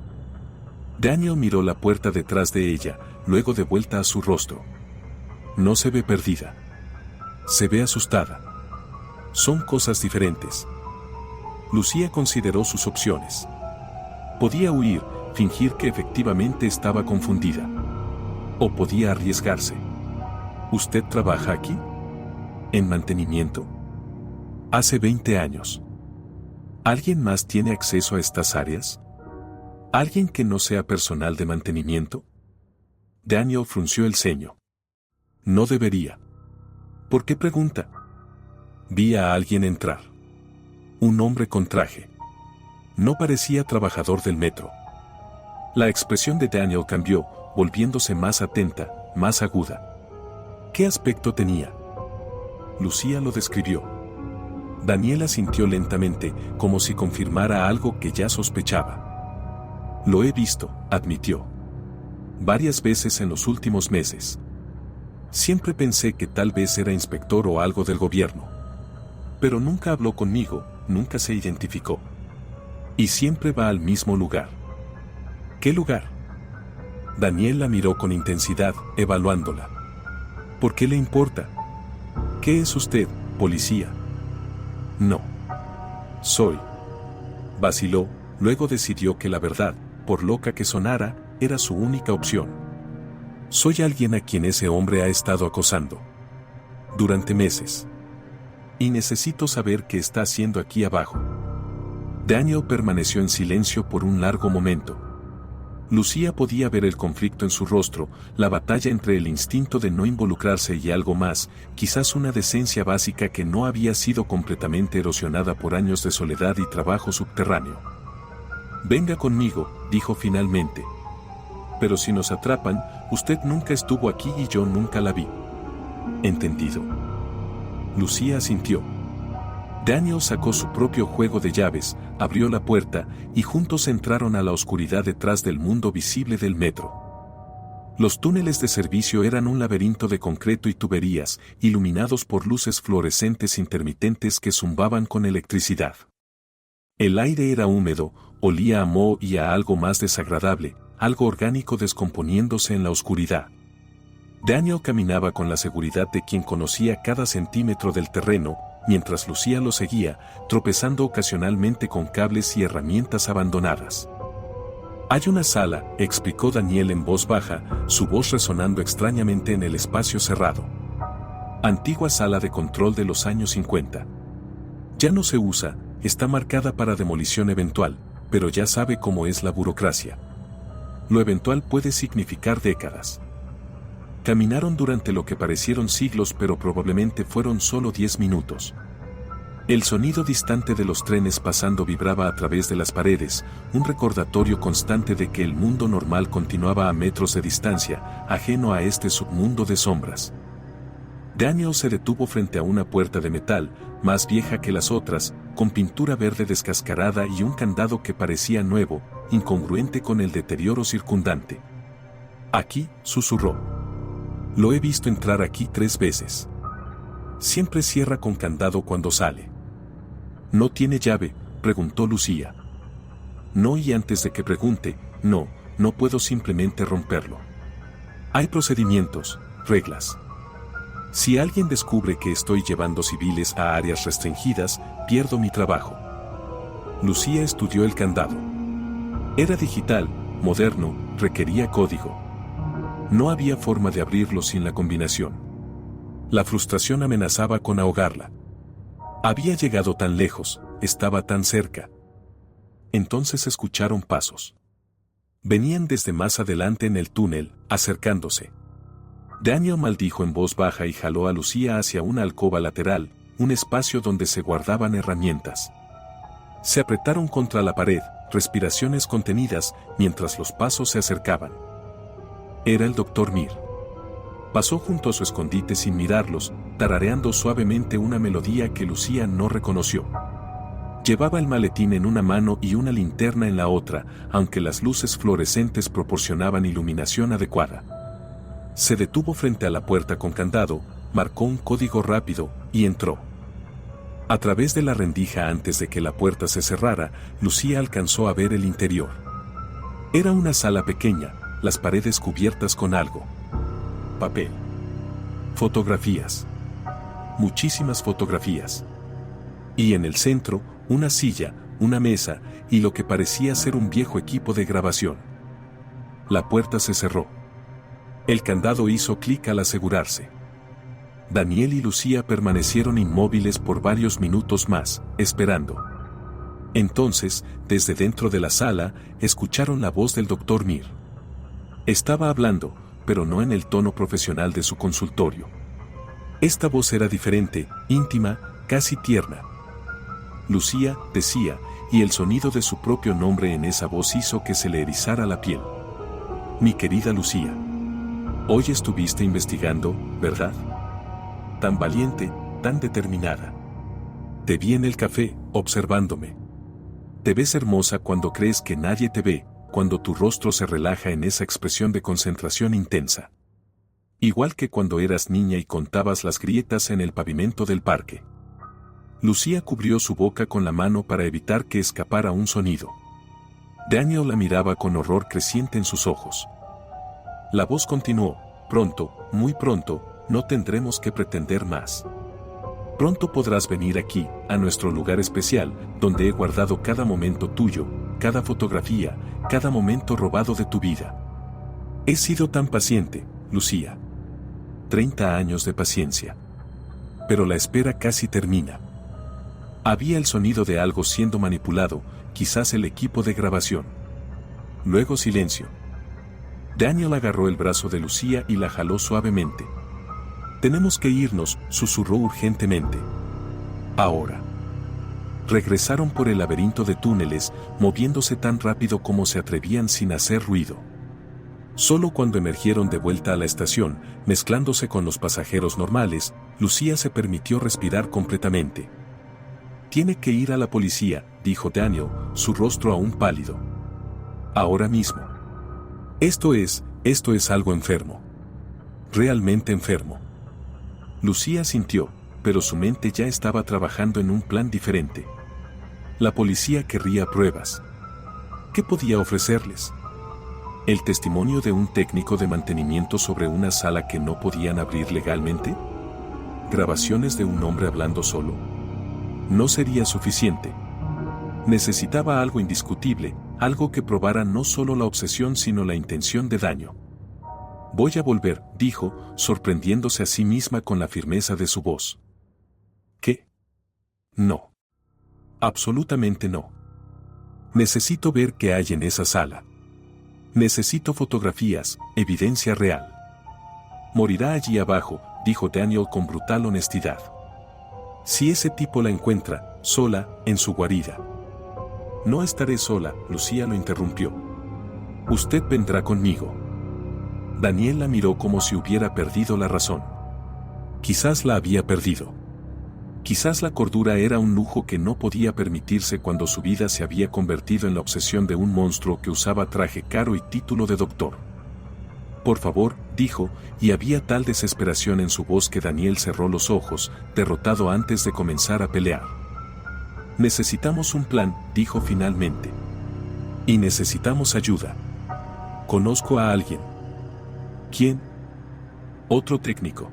Daniel miró la puerta detrás de ella, luego de vuelta a su rostro. No se ve perdida. Se ve asustada. Son cosas diferentes. Lucía consideró sus opciones. Podía huir, fingir que efectivamente estaba confundida. O podía arriesgarse. ¿Usted trabaja aquí? ¿En mantenimiento? Hace 20 años. ¿Alguien más tiene acceso a estas áreas? ¿Alguien que no sea personal de mantenimiento? Daniel frunció el ceño. No debería. ¿Por qué pregunta? Vi a alguien entrar. Un hombre con traje. No parecía trabajador del metro. La expresión de Daniel cambió, volviéndose más atenta, más aguda. ¿Qué aspecto tenía? Lucía lo describió. Daniela sintió lentamente, como si confirmara algo que ya sospechaba. Lo he visto, admitió. Varias veces en los últimos meses. Siempre pensé que tal vez era inspector o algo del gobierno. Pero nunca habló conmigo, nunca se identificó. Y siempre va al mismo lugar. ¿Qué lugar? Daniel la miró con intensidad, evaluándola. ¿Por qué le importa? ¿Qué es usted, policía? No. Soy. Vaciló, luego decidió que la verdad, por loca que sonara, era su única opción. Soy alguien a quien ese hombre ha estado acosando. Durante meses. Y necesito saber qué está haciendo aquí abajo. Daniel permaneció en silencio por un largo momento. Lucía podía ver el conflicto en su rostro, la batalla entre el instinto de no involucrarse y algo más, quizás una decencia básica que no había sido completamente erosionada por años de soledad y trabajo subterráneo. Venga conmigo, dijo finalmente. Pero si nos atrapan, usted nunca estuvo aquí y yo nunca la vi. ¿Entendido? Lucía asintió. Daniel sacó su propio juego de llaves, abrió la puerta, y juntos entraron a la oscuridad detrás del mundo visible del metro. Los túneles de servicio eran un laberinto de concreto y tuberías, iluminados por luces fluorescentes intermitentes que zumbaban con electricidad. El aire era húmedo, olía a moho y a algo más desagradable, algo orgánico descomponiéndose en la oscuridad. Daniel caminaba con la seguridad de quien conocía cada centímetro del terreno, mientras Lucía lo seguía, tropezando ocasionalmente con cables y herramientas abandonadas. «Hay una sala», explicó Daniel en voz baja, su voz resonando extrañamente en el espacio cerrado. «Antigua sala de control de los años 50. Ya no se usa, está marcada para demolición eventual, pero ya sabe cómo es la burocracia. Lo eventual puede significar décadas». Caminaron durante lo que parecieron siglos, pero probablemente fueron solo 10 minutos. El sonido distante de los trenes pasando vibraba a través de las paredes, un recordatorio constante de que el mundo normal continuaba a metros de distancia, ajeno a este submundo de sombras. Daniel se detuvo frente a una puerta de metal, más vieja que las otras, con pintura verde descascarada y un candado que parecía nuevo, incongruente con el deterioro circundante. «Aquí», susurró. «Lo he visto entrar aquí 3 veces. Siempre cierra con candado cuando sale». «¿No tiene llave?», preguntó Lucía. «No, y antes de que pregunte, no puedo simplemente romperlo. Hay procedimientos, reglas. Si alguien descubre que estoy llevando civiles a áreas restringidas, pierdo mi trabajo». Lucía estudió el candado. Era digital, moderno, requería código. No había forma de abrirlo sin la combinación. La frustración amenazaba con ahogarla. Había llegado tan lejos, estaba tan cerca. Entonces escucharon pasos. Venían desde más adelante en el túnel, acercándose. Daniel maldijo en voz baja y jaló a Lucía hacia una alcoba lateral, un espacio donde se guardaban herramientas. Se apretaron contra la pared, respiraciones contenidas, mientras los pasos se acercaban. Era el Dr. Mir. Pasó junto a su escondite sin mirarlos, tarareando suavemente una melodía que Lucía no reconoció. Llevaba el maletín en una mano y una linterna en la otra, aunque las luces fluorescentes proporcionaban iluminación adecuada. Se detuvo frente a la puerta con candado, marcó un código rápido, y entró. A través de la rendija antes de que la puerta se cerrara, Lucía alcanzó a ver el interior. Era una sala pequeña, las paredes cubiertas con algo. Papel. Fotografías. Muchísimas fotografías. Y en el centro, una silla, una mesa, y lo que parecía ser un viejo equipo de grabación. La puerta se cerró. El candado hizo clic al asegurarse. Daniel y Lucía permanecieron inmóviles por varios minutos más, esperando. Entonces, desde dentro de la sala, escucharon la voz del Dr. Mir. Estaba hablando, pero no en el tono profesional de su consultorio. Esta voz era diferente, íntima, casi tierna. Lucía, decía, y el sonido de su propio nombre en esa voz hizo que se le erizara la piel. «Mi querida Lucía, hoy estuviste investigando, ¿verdad? Tan valiente, tan determinada. Te vi en el café, observándome. Te ves hermosa cuando crees que nadie te ve, cuando tu rostro se relaja en esa expresión de concentración intensa. Igual que cuando eras niña y contabas las grietas en el pavimento del parque». Lucía cubrió su boca con la mano para evitar que escapara un sonido. Daniel la miraba con horror creciente en sus ojos. La voz continuó: «Pronto, muy pronto, no tendremos que pretender más. Pronto podrás venir aquí, a nuestro lugar especial, donde he guardado cada momento tuyo, cada fotografía, cada momento robado de tu vida. He sido tan paciente, Lucía. 30 años de paciencia. Pero la espera casi termina». Había el sonido de algo siendo manipulado, quizás el equipo de grabación. Luego silencio. Daniel agarró el brazo de Lucía y la jaló suavemente. «Tenemos que irnos», susurró urgentemente. «Ahora». Regresaron por el laberinto de túneles, moviéndose tan rápido como se atrevían sin hacer ruido. Solo cuando emergieron de vuelta a la estación, mezclándose con los pasajeros normales, Lucía se permitió respirar completamente. Tiene que ir a la policía, dijo Daniel, su rostro aún pálido. Ahora mismo. Esto es algo enfermo. Realmente enfermo. Lucía sintió, pero su mente ya estaba trabajando en un plan diferente. La policía querría pruebas. ¿Qué podía ofrecerles? ¿El testimonio de un técnico de mantenimiento sobre una sala que no podían abrir legalmente? ¿Grabaciones de un hombre hablando solo? No sería suficiente. Necesitaba algo indiscutible, algo que probara no solo la obsesión sino la intención de daño. Voy a volver, dijo, sorprendiéndose a sí misma con la firmeza de su voz. ¿Qué? No. Absolutamente no. Necesito ver qué hay en esa sala. Necesito fotografías, evidencia real. Morirá allí abajo, dijo Daniel con brutal honestidad. Si ese tipo la encuentra, sola, en su guarida. No estaré sola, Lucía lo interrumpió. Usted vendrá conmigo. Daniel la miró como si hubiera perdido la razón. Quizás la había perdido. Quizás la cordura era un lujo que no podía permitirse cuando su vida se había convertido en la obsesión de un monstruo que usaba traje caro y título de doctor. Por favor, dijo, y había tal desesperación en su voz que Daniel cerró los ojos, derrotado antes de comenzar a pelear. Necesitamos un plan, dijo finalmente. Y necesitamos ayuda. Conozco a alguien. ¿Quién? Otro técnico.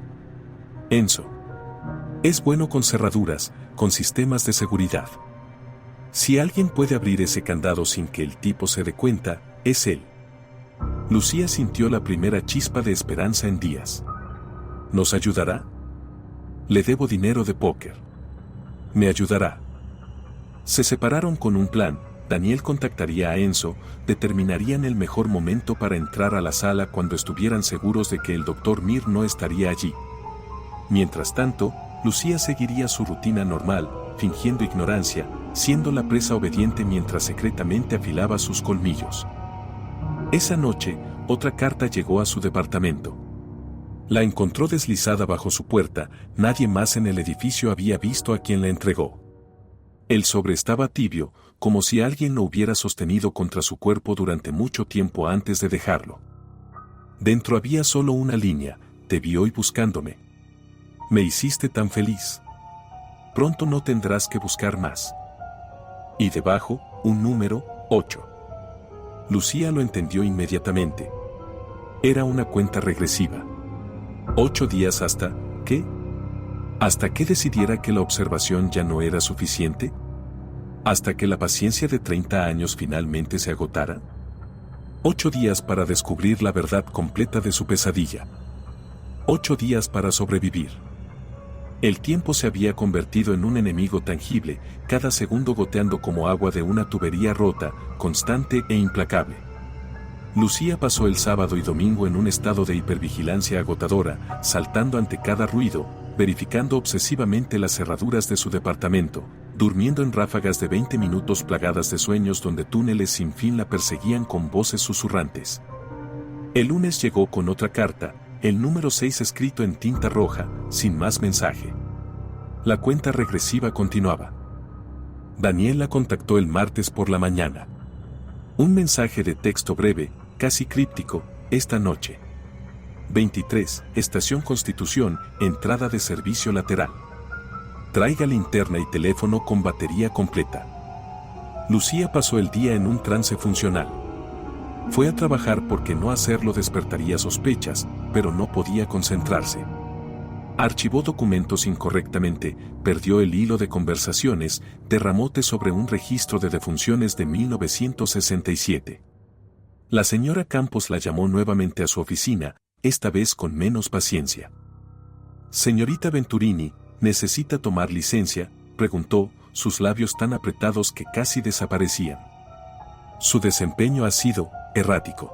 Enzo. Es bueno con cerraduras, con sistemas de seguridad. Si alguien puede abrir ese candado sin que el tipo se dé cuenta, es él. Lucía sintió la primera chispa de esperanza en días. ¿Nos ayudará? Le debo dinero de póker. ¿Me ayudará? Se separaron con un plan. Daniel contactaría a Enzo, determinarían el mejor momento para entrar a la sala cuando estuvieran seguros de que el Dr. Mir no estaría allí. Mientras tanto, Lucía seguiría su rutina normal, fingiendo ignorancia, siendo la presa obediente mientras secretamente afilaba sus colmillos. Esa noche, otra carta llegó a su departamento. La encontró deslizada bajo su puerta, nadie más en el edificio había visto a quien la entregó. El sobre estaba tibio, como si alguien lo hubiera sostenido contra su cuerpo durante mucho tiempo antes de dejarlo. Dentro había solo una línea: te vi hoy buscándome. Me hiciste tan feliz. Pronto no tendrás que buscar más. Y debajo, un número, 8. Lucía lo entendió inmediatamente. Era una cuenta regresiva. 8 días hasta, ¿qué? ¿Hasta que decidiera que la observación ya no era suficiente? ¿Hasta que la paciencia de 30 años finalmente se agotara? 8 días para descubrir la verdad completa de su pesadilla. 8 días para sobrevivir. El tiempo se había convertido en un enemigo tangible, cada segundo goteando como agua de una tubería rota, constante e implacable. Lucía pasó el sábado y domingo en un estado de hipervigilancia agotadora, saltando ante cada ruido, verificando obsesivamente las cerraduras de su departamento, durmiendo en ráfagas de 20 minutos plagadas de sueños donde túneles sin fin la perseguían con voces susurrantes. El lunes llegó con otra carta, el número 6 escrito en tinta roja, sin más mensaje. La cuenta regresiva continuaba. Daniel la contactó el martes por la mañana. Un mensaje de texto breve, casi críptico: esta noche. 23, Estación Constitución, entrada de servicio lateral. Traiga linterna y teléfono con batería completa. Lucía pasó el día en un trance funcional. Fue a trabajar porque no hacerlo despertaría sospechas, pero no podía concentrarse. Archivó documentos incorrectamente, perdió el hilo de conversaciones, derramó té sobre un registro de defunciones de 1967. La señora Campos la llamó nuevamente a su oficina, esta vez con menos paciencia. «Señorita Venturini, ¿necesita tomar licencia?», preguntó, sus labios tan apretados que casi desaparecían. Su desempeño ha sido errático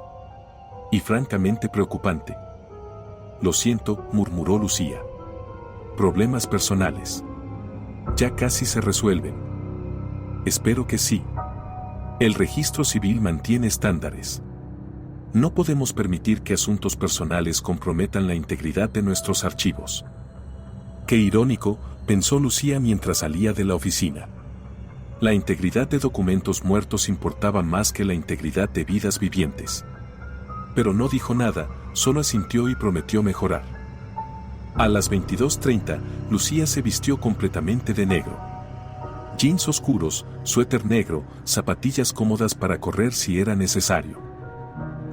y francamente preocupante. «Lo siento», murmuró Lucía. «Problemas personales. Ya casi se resuelven». «Espero que sí. El registro civil mantiene estándares. No podemos permitir que asuntos personales comprometan la integridad de nuestros archivos». «Qué irónico», pensó Lucía mientras salía de la oficina. La integridad de documentos muertos importaba más que la integridad de vidas vivientes. Pero no dijo nada, solo asintió y prometió mejorar. A las 22:30, Lucía se vistió completamente de negro. Jeans oscuros, suéter negro, zapatillas cómodas para correr si era necesario.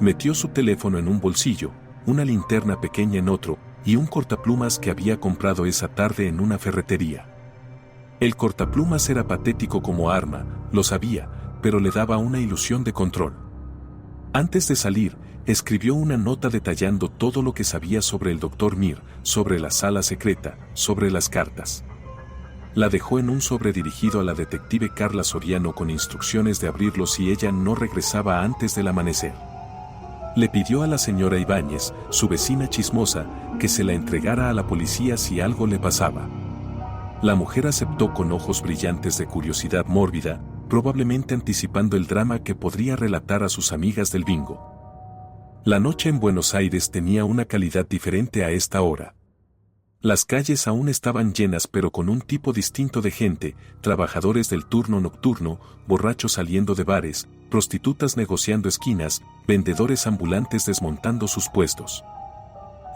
Metió su teléfono en un bolsillo, una linterna pequeña en otro, y un cortaplumas que había comprado esa tarde en una ferretería. El cortaplumas era patético como arma, lo sabía, pero le daba una ilusión de control. Antes de salir, escribió una nota detallando todo lo que sabía sobre el Dr. Mir, sobre la sala secreta, sobre las cartas. La dejó en un sobre dirigido a la detective Carla Soriano con instrucciones de abrirlo si ella no regresaba antes del amanecer. Le pidió a la señora Ibáñez, su vecina chismosa, que se la entregara a la policía si algo le pasaba. La mujer aceptó con ojos brillantes de curiosidad mórbida, probablemente anticipando el drama que podría relatar a sus amigas del bingo. La noche en Buenos Aires tenía una calidad diferente a esta hora. Las calles aún estaban llenas pero con un tipo distinto de gente, trabajadores del turno nocturno, borrachos saliendo de bares, prostitutas negociando esquinas, vendedores ambulantes desmontando sus puestos.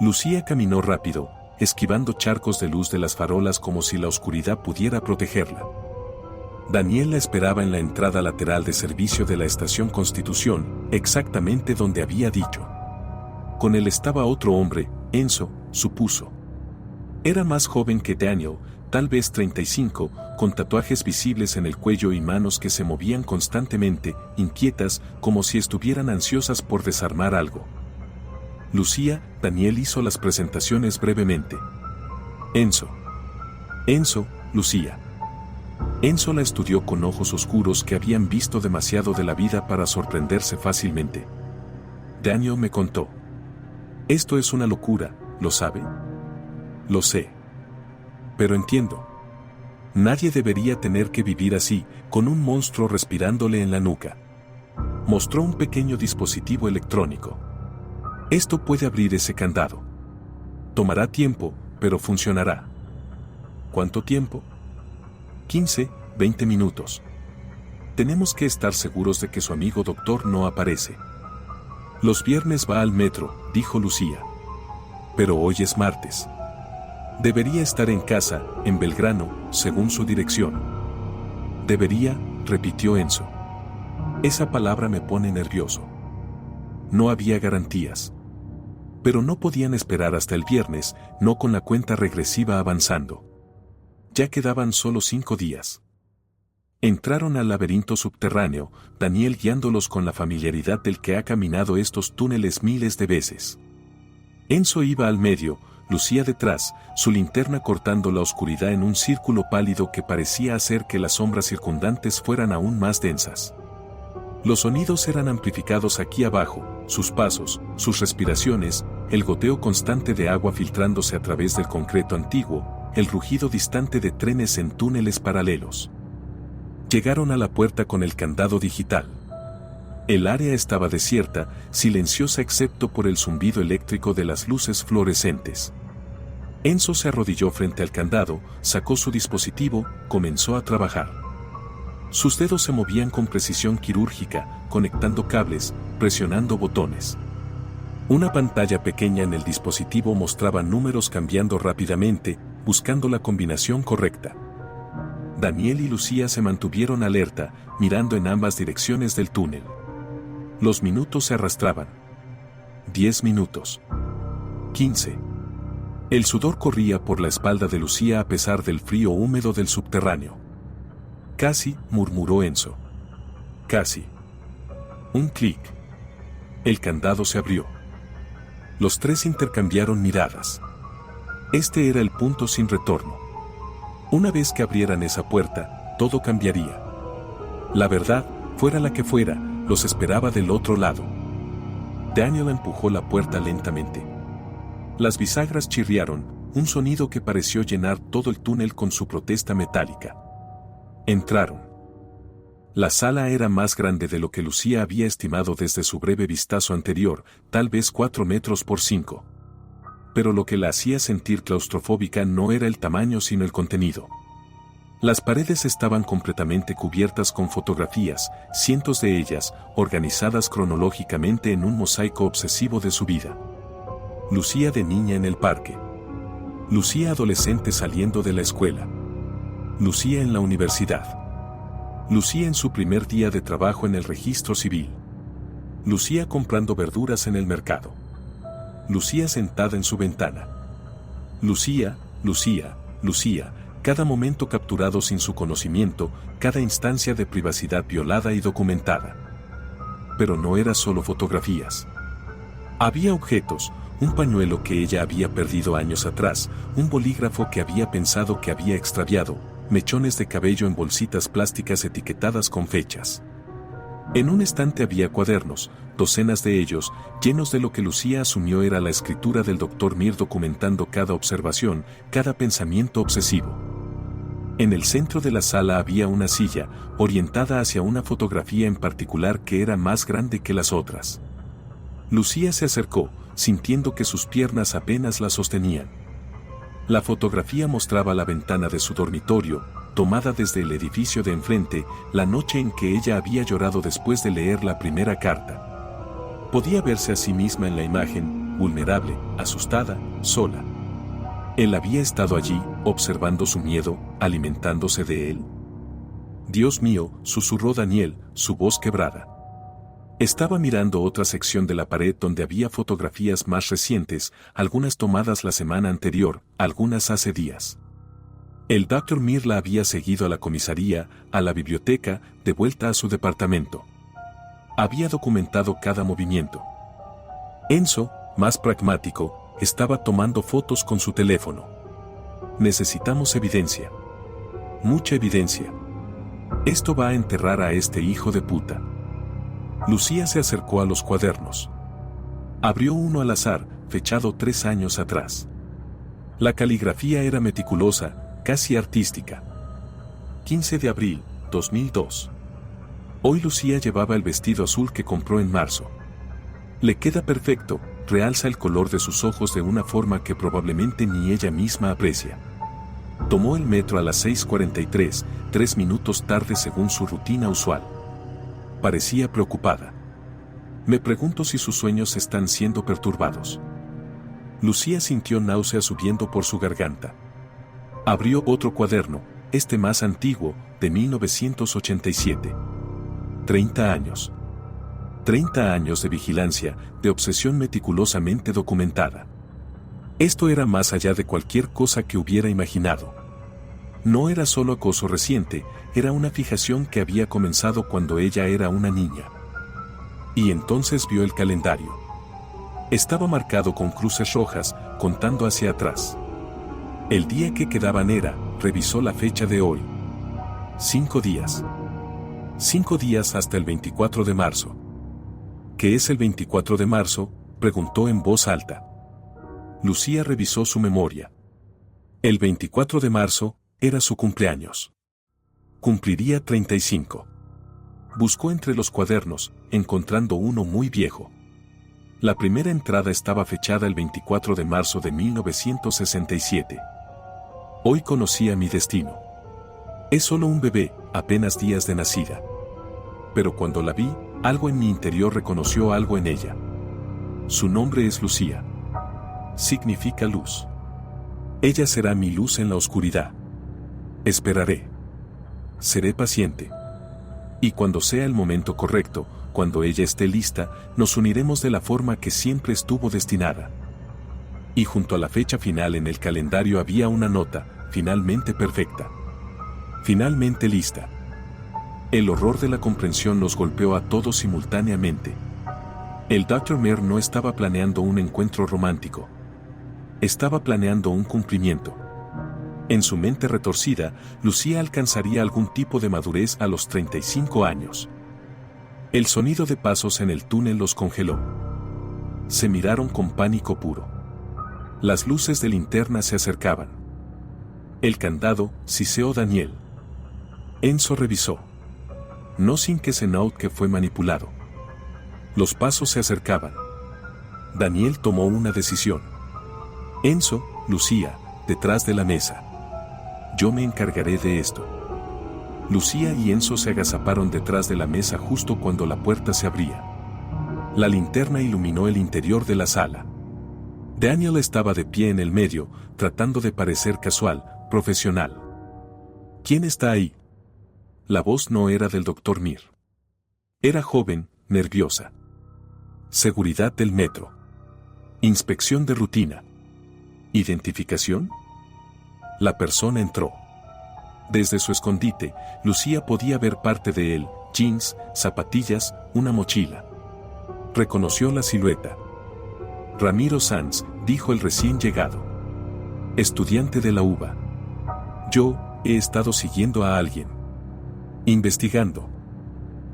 Lucía caminó rápido, esquivando charcos de luz de las farolas como si la oscuridad pudiera protegerla. Daniel la esperaba en la entrada lateral de servicio de la estación Constitución, exactamente donde había dicho. Con él estaba otro hombre, Enzo, supuso. Era más joven que Daniel, tal vez 35, con tatuajes visibles en el cuello y manos que se movían constantemente, inquietas, como si estuvieran ansiosas por desarmar algo. Lucía, Daniel hizo las presentaciones brevemente. Enzo, Lucía. Enzo la estudió con ojos oscuros que habían visto demasiado de la vida para sorprenderse fácilmente. Daniel me contó. Esto es una locura, ¿lo sabe? Lo sé. Pero entiendo. Nadie debería tener que vivir así, con un monstruo respirándole en la nuca. Mostró un pequeño dispositivo electrónico. Esto puede abrir ese candado. Tomará tiempo, pero funcionará. ¿Cuánto tiempo? 15, 20 minutos. Tenemos que estar seguros de que su amigo doctor no aparece. Los viernes va al metro, dijo Lucía. Pero hoy es martes. Debería estar en casa, en Belgrano, según su dirección. Debería, repitió Enzo. Esa palabra me pone nervioso. No había garantías. Pero no podían esperar hasta el viernes, no con la cuenta regresiva avanzando. Ya quedaban solo 5 días. Entraron al laberinto subterráneo, Daniel guiándolos con la familiaridad del que ha caminado estos túneles miles de veces. Enzo iba al medio, Lucía detrás, su linterna cortando la oscuridad en un círculo pálido que parecía hacer que las sombras circundantes fueran aún más densas. Los sonidos eran amplificados aquí abajo, sus pasos, sus respiraciones, el goteo constante de agua filtrándose a través del concreto antiguo, el rugido distante de trenes en túneles paralelos. Llegaron a la puerta con el candado digital. El área estaba desierta, silenciosa excepto por el zumbido eléctrico de las luces fluorescentes. Enzo se arrodilló frente al candado, sacó su dispositivo, comenzó a trabajar. Sus dedos se movían con precisión quirúrgica, conectando cables, presionando botones. Una pantalla pequeña en el dispositivo mostraba números cambiando rápidamente, buscando la combinación correcta. Daniel y Lucía se mantuvieron alerta, mirando en ambas direcciones del túnel. Los minutos se arrastraban. 10 minutos. 15. El sudor corría por la espalda de Lucía a pesar del frío húmedo del subterráneo. Casi, murmuró Enzo. Casi. Un clic. El candado se abrió. Los tres intercambiaron miradas. Este era el punto sin retorno. Una vez que abrieran esa puerta, todo cambiaría. La verdad, fuera la que fuera, los esperaba del otro lado. Daniel empujó la puerta lentamente. Las bisagras chirriaron, un sonido que pareció llenar todo el túnel con su protesta metálica. Entraron. La sala era más grande de lo que Lucía había estimado desde su breve vistazo anterior, tal vez 4 metros por 5. Pero lo que la hacía sentir claustrofóbica no era el tamaño sino el contenido. Las paredes estaban completamente cubiertas con fotografías, cientos de ellas, organizadas cronológicamente en un mosaico obsesivo de su vida. Lucía de niña en el parque. Lucía adolescente saliendo de la escuela. Lucía en la universidad. Lucía en su primer día de trabajo en el registro civil. Lucía comprando verduras en el mercado. Lucía sentada en su ventana. Lucía, Lucía, Lucía, cada momento capturado sin su conocimiento, cada instancia de privacidad violada y documentada. Pero no era solo fotografías. Había objetos, un pañuelo que ella había perdido años atrás, un bolígrafo que había pensado que había extraviado, mechones de cabello en bolsitas plásticas etiquetadas con fechas. En un estante había cuadernos, docenas de ellos, llenos de lo que Lucía asumió era la escritura del Dr. Mir documentando cada observación, cada pensamiento obsesivo. En el centro de la sala había una silla, orientada hacia una fotografía en particular que era más grande que las otras. Lucía se acercó, sintiendo que sus piernas apenas la sostenían. La fotografía mostraba la ventana de su dormitorio, tomada desde el edificio de enfrente, la noche en que ella había llorado después de leer la primera carta. Podía verse a sí misma en la imagen, vulnerable, asustada, sola. Él había estado allí, observando su miedo, alimentándose de él. Dios mío, susurró Daniel, su voz quebrada. Estaba mirando otra sección de la pared donde había fotografías más recientes, algunas tomadas la semana anterior, algunas hace días. El Dr. Mir la había seguido a la comisaría, a la biblioteca, de vuelta a su departamento. Había documentado cada movimiento. Enzo, más pragmático, estaba tomando fotos con su teléfono. Necesitamos evidencia. Mucha evidencia. Esto va a enterrar a este hijo de puta. Lucía se acercó a los cuadernos. Abrió uno al azar, fechado 3 años atrás. La caligrafía era meticulosa, casi artística. 15 de abril, 2002. Hoy Lucía llevaba el vestido azul que compró en marzo. Le queda perfecto, realza el color de sus ojos de una forma que probablemente ni ella misma aprecia. Tomó el metro a las 6:43, 3 minutos tarde según su rutina usual. Parecía preocupada. Me pregunto si sus sueños están siendo perturbados. Lucía sintió náusea subiendo por su garganta. Abrió otro cuaderno, este más antiguo, de 1987. 30 años. 30 años de vigilancia, de obsesión meticulosamente documentada. Esto era más allá de cualquier cosa que hubiera imaginado. No era solo acoso reciente, era una fijación que había comenzado cuando ella era una niña. Y entonces vio el calendario. Estaba marcado con cruces rojas, contando hacia atrás. El día que quedaban era, revisó la fecha de hoy. 5 días. 5 días hasta el 24 de marzo. ¿Qué es el 24 de marzo?, preguntó en voz alta. Lucía revisó su memoria. El 24 de marzo era su cumpleaños. Cumpliría 35. Buscó entre los cuadernos, encontrando uno muy viejo. La primera entrada estaba fechada el 24 de marzo de 1967. Hoy conocía mi destino. Es solo un bebé, apenas días de nacida. Pero cuando la vi, algo en mi interior reconoció algo en ella. Su nombre es Lucía. Significa luz. Ella será mi luz en la oscuridad. Esperaré. Seré paciente. Y cuando sea el momento correcto, cuando ella esté lista, nos uniremos de la forma que siempre estuvo destinada. Y junto a la fecha final en el calendario había una nota, finalmente perfecta. Finalmente lista. El horror de la comprensión nos golpeó a todos simultáneamente. El Dr. Mir no estaba planeando un encuentro romántico. Estaba planeando un cumplimiento. En su mente retorcida, Lucía alcanzaría algún tipo de madurez a los 35 años. El sonido de pasos en el túnel los congeló. Se miraron con pánico puro. Las luces de linterna se acercaban. El candado, siseó Daniel. Enzo revisó. No sin que se note que fue manipulado. Los pasos se acercaban. Daniel tomó una decisión. Enzo, Lucía, detrás de la mesa. Yo me encargaré de esto. Lucía y Enzo se agazaparon detrás de la mesa justo cuando la puerta se abría. La linterna iluminó el interior de la sala. Daniel estaba de pie en el medio, tratando de parecer casual, profesional. ¿Quién está ahí? La voz no era del Dr. Mir. Era joven, nerviosa. Seguridad del metro. Inspección de rutina. ¿Identificación? La persona entró. Desde su escondite, Lucía podía ver parte de él: jeans, zapatillas, una mochila. Reconoció la silueta. Ramiro Sanz, dijo el recién llegado. Estudiante de la UBA. Yo he estado siguiendo a alguien. Investigando.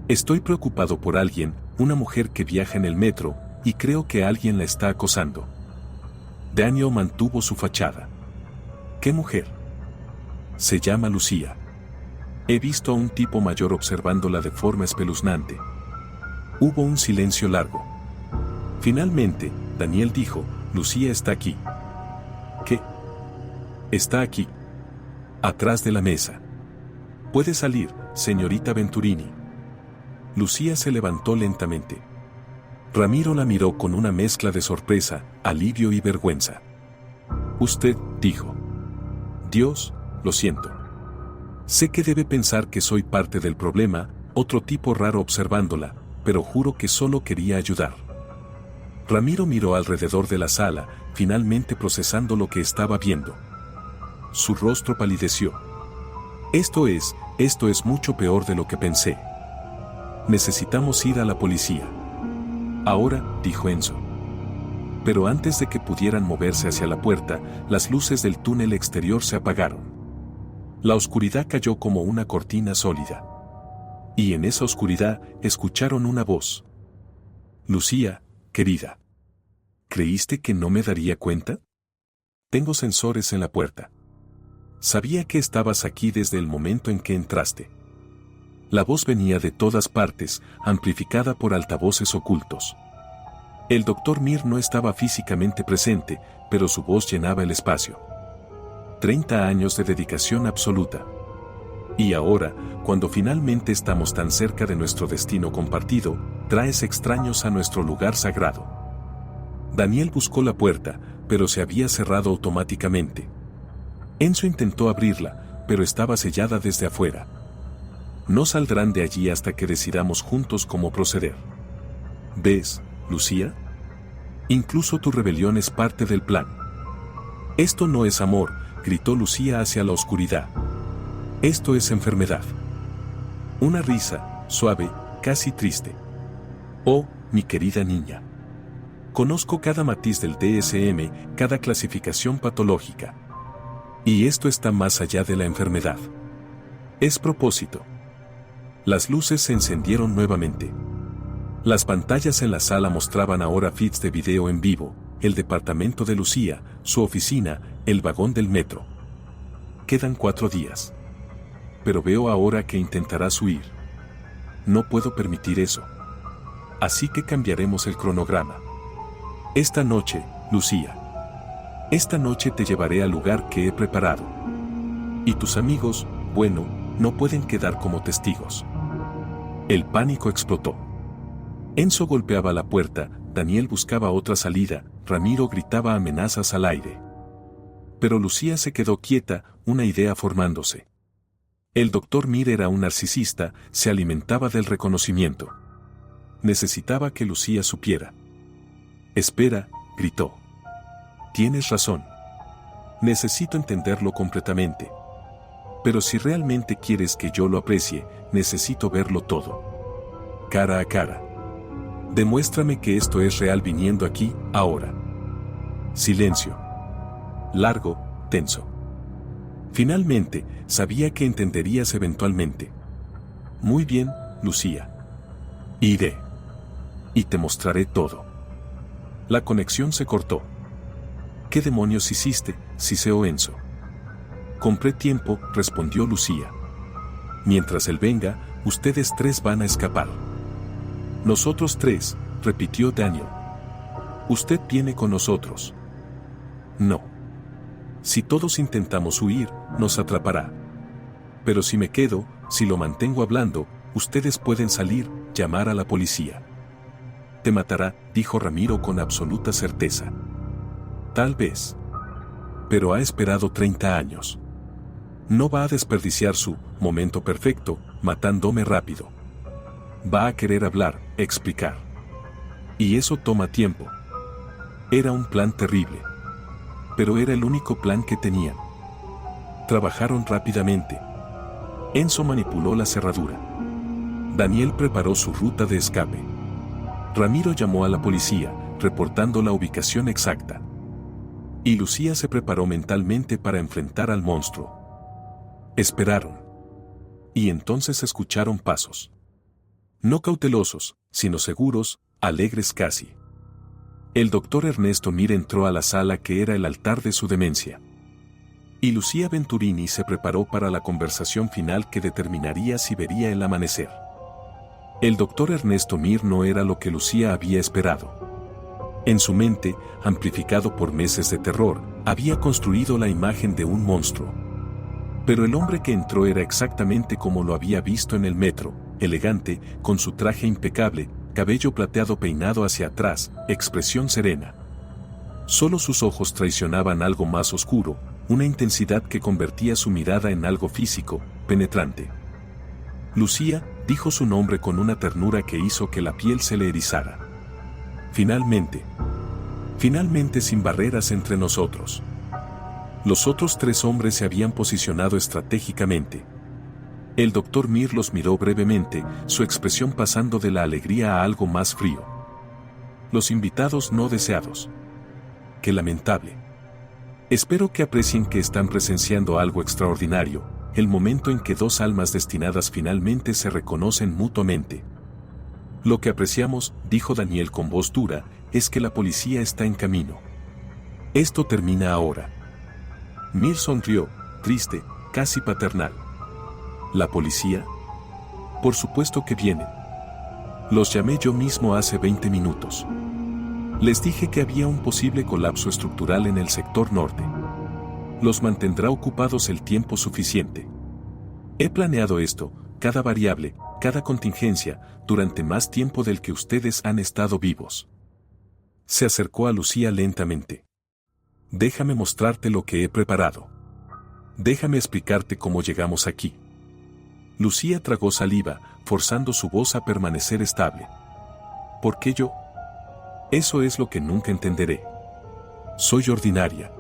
Estoy preocupado por alguien, una mujer que viaja en el metro, y creo que alguien la está acosando. Daniel mantuvo su fachada. ¿Qué mujer? Se llama Lucía. He visto a un tipo mayor observándola de forma espeluznante. Hubo un silencio largo. Finalmente, Daniel dijo: Lucía está aquí. ¿Qué? Está aquí. Atrás de la mesa. Puede salir, señorita Venturini. Lucía se levantó lentamente. Ramiro la miró con una mezcla de sorpresa, alivio y vergüenza. Usted, dijo. Dios, lo siento. Sé que debe pensar que soy parte del problema, otro tipo raro observándola, pero juro que solo quería ayudar. Ramiro miró alrededor de la sala, finalmente procesando lo que estaba viendo. Su rostro palideció. Esto es mucho peor de lo que pensé. Necesitamos ir a la policía. Ahora, dijo Enzo. Pero antes de que pudieran moverse hacia la puerta, las luces del túnel exterior se apagaron. La oscuridad cayó como una cortina sólida. Y en esa oscuridad, escucharon una voz. Lucía, querida. ¿Creíste que no me daría cuenta? Tengo sensores en la puerta. Sabía que estabas aquí desde el momento en que entraste. La voz venía de todas partes, amplificada por altavoces ocultos. El Dr. Mir no estaba físicamente presente, pero su voz llenaba el espacio. 30 años de dedicación absoluta. Y ahora, cuando finalmente estamos tan cerca de nuestro destino compartido, traes extraños a nuestro lugar sagrado. Daniel buscó la puerta, pero se había cerrado automáticamente. Enzo intentó abrirla, pero estaba sellada desde afuera. No saldrán de allí hasta que decidamos juntos cómo proceder. ¿Ves, Lucía? Incluso tu rebelión es parte del plan. Esto no es amor, gritó Lucía hacia la oscuridad. Esto es enfermedad. Una risa, suave, casi triste. Oh, mi querida niña. Conozco cada matiz del DSM, cada clasificación patológica. Y esto está más allá de la enfermedad. Es propósito. Las luces se encendieron nuevamente. Las pantallas en la sala mostraban ahora feeds de video en vivo, el departamento de Lucía, su oficina, el vagón del metro. Quedan 4 días. Pero veo ahora que intentarás huir. No puedo permitir eso. Así que cambiaremos el cronograma. Esta noche, Lucía. Esta noche te llevaré al lugar que he preparado. Y tus amigos, bueno, no pueden quedar como testigos. El pánico explotó. Enzo golpeaba la puerta, Daniel buscaba otra salida, Ramiro gritaba amenazas al aire. Pero Lucía se quedó quieta, una idea formándose. El Dr. Mir era un narcisista, se alimentaba del reconocimiento. Necesitaba que Lucía supiera. Espera, gritó. Tienes razón. Necesito entenderlo completamente. Pero si realmente quieres que yo lo aprecie, necesito verlo todo. Cara a cara. Demuéstrame que esto es real viniendo aquí, ahora. Silencio. Largo, tenso. Finalmente, sabía que entenderías eventualmente. Muy bien, Lucía. Iré. Y te mostraré todo. La conexión se cortó. ¿Qué demonios hiciste, siseó Enzo? Compré tiempo, respondió Lucía. Mientras él venga, ustedes 3 van a escapar. Nosotros 3, repitió Daniel. Usted viene con nosotros. No. Si todos intentamos huir, nos atrapará. Pero si me quedo, si lo mantengo hablando, ustedes pueden salir, llamar a la policía. Te matará, dijo Ramiro con absoluta certeza. Tal vez. Pero ha esperado 30 años. No va a desperdiciar su momento perfecto, matándome rápido. Va a querer hablar, explicar. Y eso toma tiempo. Era un plan terrible. Pero era el único plan que tenían. Trabajaron rápidamente. Enzo manipuló la cerradura. Daniel preparó su ruta de escape. Ramiro llamó a la policía, reportando la ubicación exacta. Y Lucía se preparó mentalmente para enfrentar al monstruo. Esperaron. Y entonces escucharon pasos. No cautelosos, sino seguros, alegres casi. El doctor Ernesto Mir entró a la sala que era el altar de su demencia. Y Lucía Venturini se preparó para la conversación final que determinaría si vería el amanecer. El doctor Ernesto Mir no era lo que Lucía había esperado. En su mente, amplificado por meses de terror, había construido la imagen de un monstruo. Pero el hombre que entró era exactamente como lo había visto en el metro, elegante, con su traje impecable, cabello plateado peinado hacia atrás, expresión serena. Solo sus ojos traicionaban algo más oscuro, una intensidad que convertía su mirada en algo físico, penetrante. Lucía, dijo su nombre con una ternura que hizo que la piel se le erizara. Finalmente sin barreras entre nosotros. Los otros 3 hombres se habían posicionado estratégicamente. El doctor Mir los miró brevemente, su expresión pasando de la alegría a algo más frío. Los invitados no deseados. Qué lamentable. Espero que aprecien que están presenciando algo extraordinario, el momento en que 2 almas destinadas finalmente se reconocen mutuamente. Lo que apreciamos, dijo Daniel con voz dura, es que la policía está en camino. Esto termina ahora. Mir sonrió, triste, casi paternal. ¿La policía? Por supuesto que vienen. Los llamé yo mismo hace 20 minutos. Les dije que había un posible colapso estructural en el sector norte. Los mantendrá ocupados el tiempo suficiente. He planeado esto, cada variable, cada contingencia, durante más tiempo del que ustedes han estado vivos. Se acercó a Lucía lentamente. Déjame mostrarte lo que he preparado. Déjame explicarte cómo llegamos aquí. Lucía tragó saliva, forzando su voz a permanecer estable. ¿Por qué yo? Eso es lo que nunca entenderé. Soy ordinaria.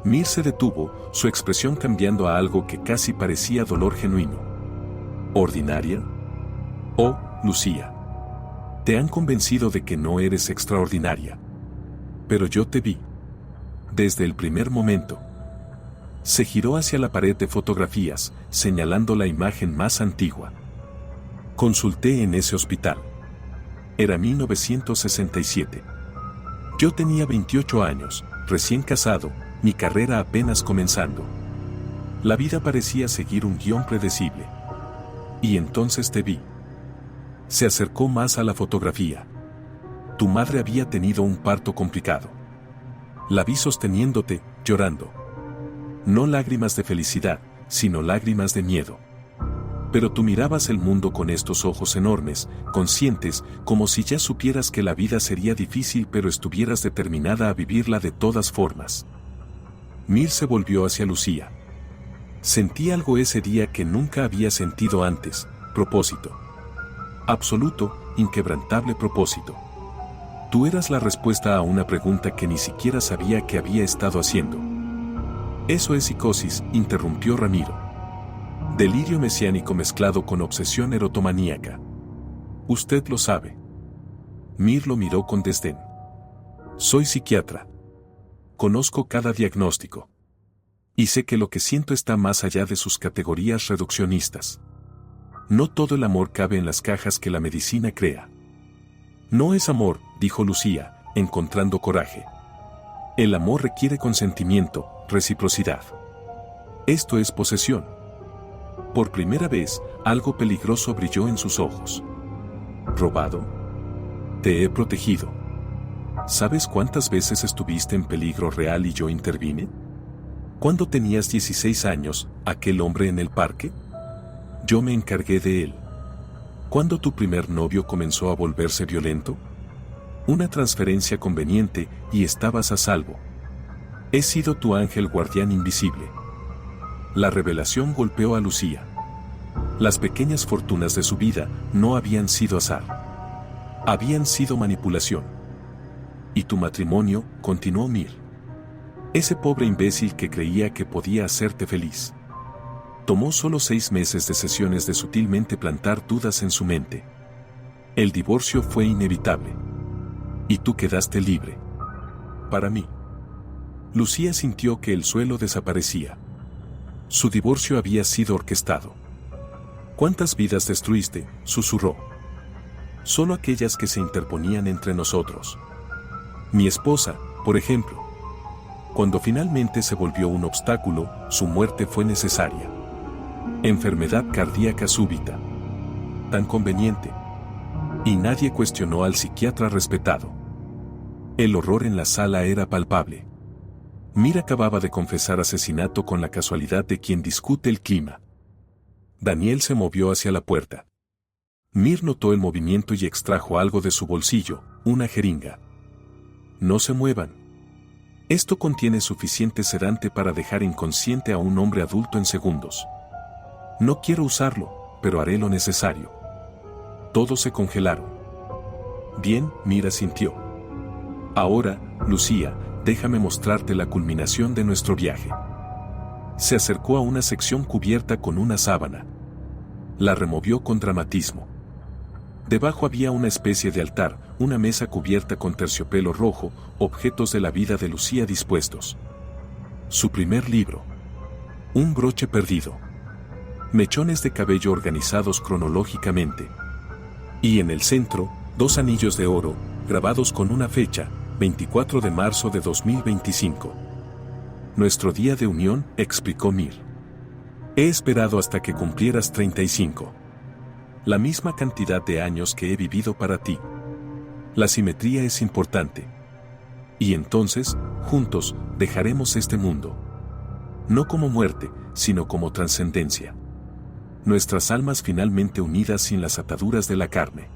Mir se detuvo, su expresión cambiando a algo que casi parecía dolor genuino. ¿Ordinaria? Oh, Lucía. Te han convencido de que no eres extraordinaria. Pero yo te vi. Desde el primer momento. Se giró hacia la pared de fotografías, señalando la imagen más antigua. Consulté en ese hospital. Era 1967. Yo tenía 28 años, recién casado, mi carrera apenas comenzando. La vida parecía seguir un guión predecible. Y entonces te vi. Se acercó más a la fotografía. Tu madre había tenido un parto complicado. La vi sosteniéndote, llorando. No lágrimas de felicidad, sino lágrimas de miedo. Pero tú mirabas el mundo con estos ojos enormes, conscientes, como si ya supieras que la vida sería difícil pero estuvieras determinada a vivirla de todas formas. Mir se volvió hacia Lucía. Sentí algo ese día que nunca había sentido antes, propósito. Absoluto, inquebrantable propósito. Tú eras la respuesta a una pregunta que ni siquiera sabía que había estado haciendo. Eso es psicosis, interrumpió Ramiro. Delirio mesiánico mezclado con obsesión erotomaníaca. Usted lo sabe. Mir lo miró con desdén. Soy psiquiatra. Conozco cada diagnóstico. Y sé que lo que siento está más allá de sus categorías reduccionistas. No todo el amor cabe en las cajas que la medicina crea. No es amor, dijo Lucía, encontrando coraje. El amor requiere consentimiento, reciprocidad. Esto es posesión. Por primera vez, algo peligroso brilló en sus ojos. ¿Robado? Te he protegido. ¿Sabes cuántas veces estuviste en peligro real y yo intervine? ¿Cuándo tenías 16 años, aquel hombre en el parque? Yo me encargué de él. ¿Cuándo tu primer novio comenzó a volverse violento? Una transferencia conveniente y estabas a salvo. He sido tu ángel guardián invisible. La revelación golpeó a Lucía. Las pequeñas fortunas de su vida no habían sido azar. Habían sido manipulación. Y tu matrimonio, continuó Mir. Ese pobre imbécil que creía que podía hacerte feliz. Tomó solo 6 meses de sesiones de sutilmente plantar dudas en su mente. El divorcio fue inevitable. Y tú quedaste libre. Para mí. Lucía sintió que el suelo desaparecía. Su divorcio había sido orquestado. ¿Cuántas vidas destruiste?, susurró. Solo aquellas que se interponían entre nosotros. Mi esposa, por ejemplo. Cuando finalmente se volvió un obstáculo, su muerte fue necesaria. Enfermedad cardíaca súbita. Tan conveniente. Y nadie cuestionó al psiquiatra respetado. El horror en la sala era palpable. Mir acababa de confesar asesinato con la casualidad de quien discute el clima. Daniel se movió hacia la puerta. Mir notó el movimiento y extrajo algo de su bolsillo, una jeringa. No se muevan. Esto contiene suficiente sedante para dejar inconsciente a un hombre adulto en segundos. No quiero usarlo, pero haré lo necesario. Todos se congelaron. Bien, Mir asintió. Ahora, Lucía, déjame mostrarte la culminación de nuestro viaje. Se acercó a una sección cubierta con una sábana. La removió con dramatismo. Debajo había una especie de altar, una mesa cubierta con terciopelo rojo, objetos de la vida de Lucía dispuestos. Su primer libro. Un broche perdido. Mechones de cabello organizados cronológicamente. Y en el centro, 2 anillos de oro, grabados con una fecha, 24 de marzo de 2025. Nuestro día de unión, explicó Mir. He esperado hasta que cumplieras 35. La misma cantidad de años que he vivido para ti. La simetría es importante. Y entonces, juntos, dejaremos este mundo. No como muerte, sino como trascendencia. Nuestras almas finalmente unidas sin las ataduras de la carne.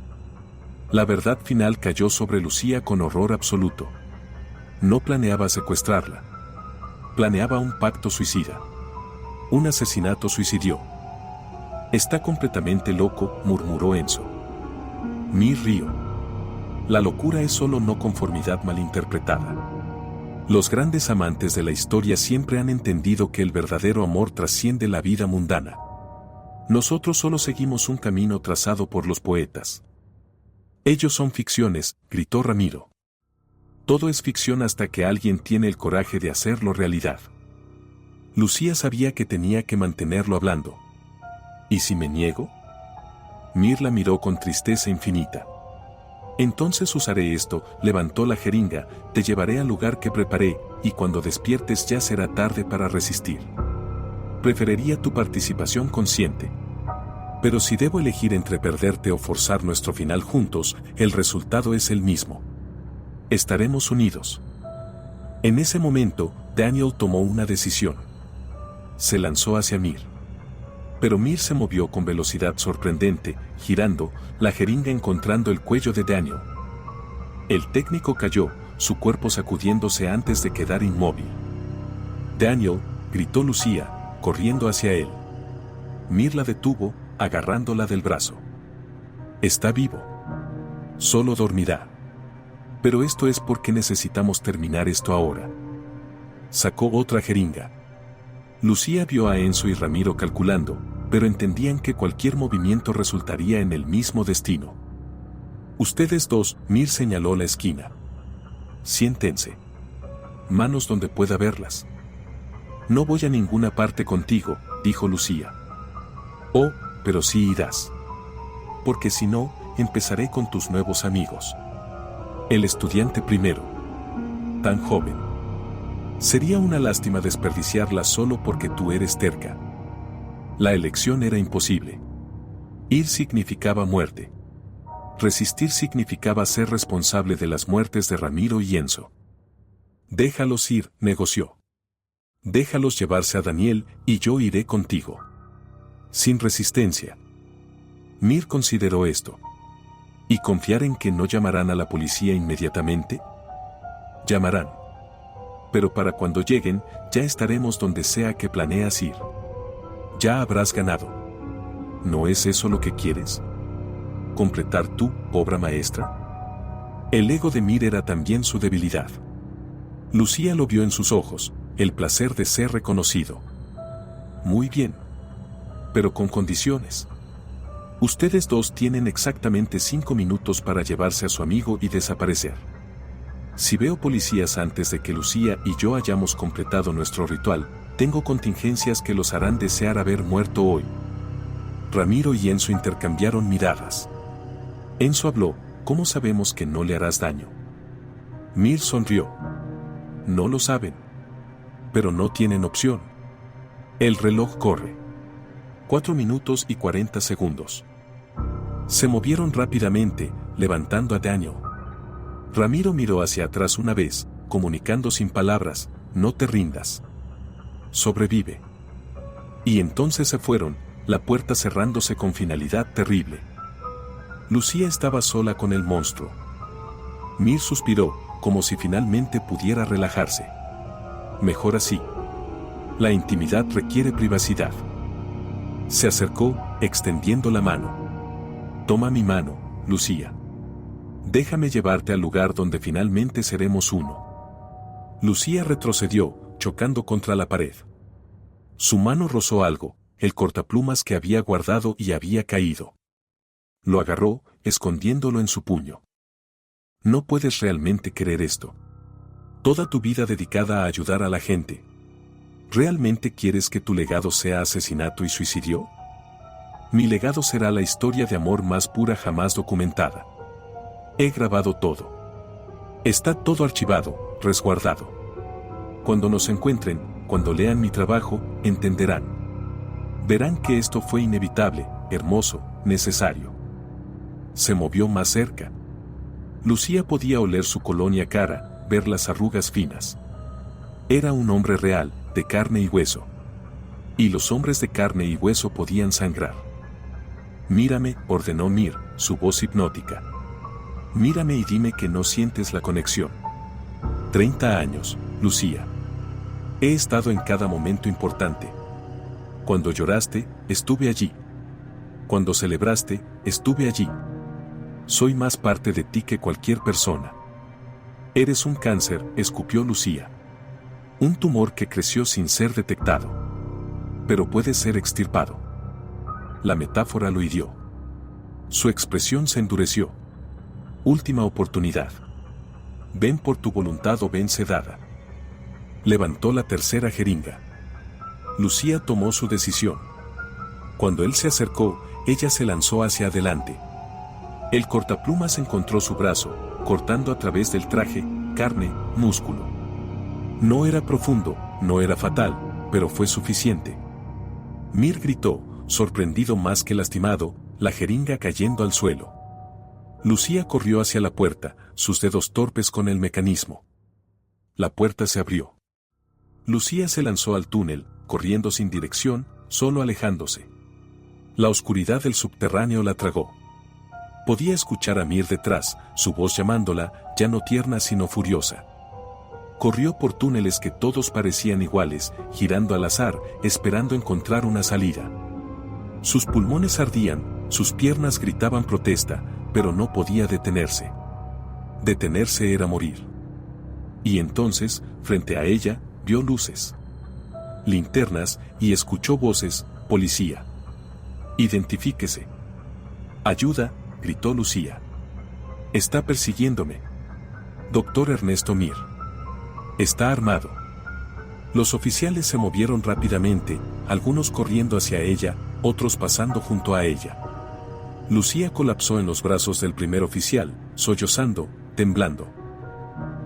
La verdad final cayó sobre Lucía con horror absoluto. No planeaba secuestrarla. Planeaba un pacto suicida. Un asesinato suicidio. Está completamente loco, murmuró Enzo. Mir rió. La locura es solo no conformidad malinterpretada. Los grandes amantes de la historia siempre han entendido que el verdadero amor trasciende la vida mundana. Nosotros solo seguimos un camino trazado por los poetas. Ellos son ficciones, gritó Ramiro. Todo es ficción hasta que alguien tiene el coraje de hacerlo realidad. Lucía sabía que tenía que mantenerlo hablando. ¿Y si me niego? Mir la miró con tristeza infinita. Entonces usaré esto, levantó la jeringa, te llevaré al lugar que preparé, y cuando despiertes ya será tarde para resistir. Preferiría tu participación consciente. Pero si debo elegir entre perderte o forzar nuestro final juntos, el resultado es el mismo. Estaremos unidos. En ese momento, Daniel tomó una decisión. Se lanzó hacia Mir. Pero Mir se movió con velocidad sorprendente, girando, la jeringa encontrando el cuello de Daniel. El técnico cayó, su cuerpo sacudiéndose antes de quedar inmóvil. Daniel, gritó Lucía, corriendo hacia él. Mir la detuvo, agarrándola del brazo. Está vivo. Solo dormirá. Pero esto es porque necesitamos terminar esto ahora. Sacó otra jeringa. Lucía vio a Enzo y Ramiro calculando, pero entendían que cualquier movimiento resultaría en el mismo destino. Ustedes dos, Mir señaló la esquina. Siéntense. Manos donde pueda verlas. No voy a ninguna parte contigo, dijo Lucía. Oh, pero sí irás. Porque si no, empezaré con tus nuevos amigos. El estudiante primero. Tan joven. Sería una lástima desperdiciarla solo porque tú eres terca. La elección era imposible. Ir significaba muerte. Resistir significaba ser responsable de las muertes de Ramiro y Enzo. Déjalos ir, negoció. Déjalos llevarse a Daniel y yo iré contigo. Sin resistencia. Mir consideró esto. ¿Y confiar en que no llamarán a la policía inmediatamente? Llamarán. Pero para cuando lleguen, ya estaremos donde sea que planeas ir. Ya habrás ganado. ¿No es eso lo que quieres? ¿Completar tu obra maestra? El ego de Mir era también su debilidad. Lucía lo vio en sus ojos, el placer de ser reconocido. Muy bien. Pero con condiciones. Ustedes dos tienen exactamente 5 minutos para llevarse a su amigo y desaparecer. Si veo policías antes de que Lucía y yo hayamos completado nuestro ritual, tengo contingencias que los harán desear haber muerto hoy. Ramiro y Enzo intercambiaron miradas. Enzo habló, ¿cómo sabemos que no le harás daño? Mir sonrió. No lo saben. Pero no tienen opción. El reloj corre. 4 minutos y 40 segundos. Se movieron rápidamente, levantando a Daniel. Ramiro miró hacia atrás una vez, comunicando sin palabras, no te rindas. Sobrevive. Y entonces se fueron, la puerta cerrándose con finalidad terrible. Lucía estaba sola con el monstruo. Mir suspiró, como si finalmente pudiera relajarse. Mejor así. La intimidad requiere privacidad. Se acercó, extendiendo la mano. Toma mi mano, Lucía. Déjame llevarte al lugar donde finalmente seremos uno. Lucía retrocedió, chocando contra la pared. Su mano rozó algo, el cortaplumas que había guardado y había caído. Lo agarró, escondiéndolo en su puño. No puedes realmente querer esto. Toda tu vida dedicada a ayudar a la gente. ¿Realmente quieres que tu legado sea asesinato y suicidio? Mi legado será la historia de amor más pura jamás documentada. He grabado todo. Está todo archivado, resguardado. Cuando nos encuentren, cuando lean mi trabajo, entenderán. Verán que esto fue inevitable, hermoso, necesario. Se movió más cerca. Lucía podía oler su colonia cara, ver las arrugas finas. Era un hombre real, de carne y hueso. Y los hombres de carne y hueso podían sangrar. Mírame, ordenó Mir, su voz hipnótica. Mírame y dime que no sientes la conexión. 30 años, Lucía. He estado en cada momento importante. Cuando lloraste, estuve allí. Cuando celebraste, estuve allí. Soy más parte de ti que cualquier persona. Eres un cáncer, escupió Lucía. Un tumor que creció sin ser detectado. Pero puede ser extirpado. La metáfora lo hirió. Su expresión se endureció. Última oportunidad. Ven por tu voluntad o ven sedada. Levantó la tercera jeringa. Lucía tomó su decisión. Cuando él se acercó, ella se lanzó hacia adelante. El cortaplumas encontró su brazo, cortando a través del traje, carne, músculo. No era profundo, no era fatal, pero fue suficiente. Mir gritó, sorprendido más que lastimado, la jeringa cayendo al suelo. Lucía corrió hacia la puerta, sus dedos torpes con el mecanismo. La puerta se abrió. Lucía se lanzó al túnel, corriendo sin dirección, solo alejándose. La oscuridad del subterráneo la tragó. Podía escuchar a Mir detrás, su voz llamándola, ya no tierna sino furiosa. Corrió por túneles que todos parecían iguales, girando al azar, esperando encontrar una salida. Sus pulmones ardían, sus piernas gritaban protesta, pero no podía detenerse. Detenerse era morir. Y entonces, frente a ella, vio luces. Linternas, y escuchó voces, policía. Identifíquese. Ayuda, gritó Lucía. Está persiguiéndome. Doctor Ernesto Mir. Está armado. Los oficiales se movieron rápidamente, algunos corriendo hacia ella, otros pasando junto a ella. Lucía colapsó en los brazos del primer oficial, sollozando, temblando.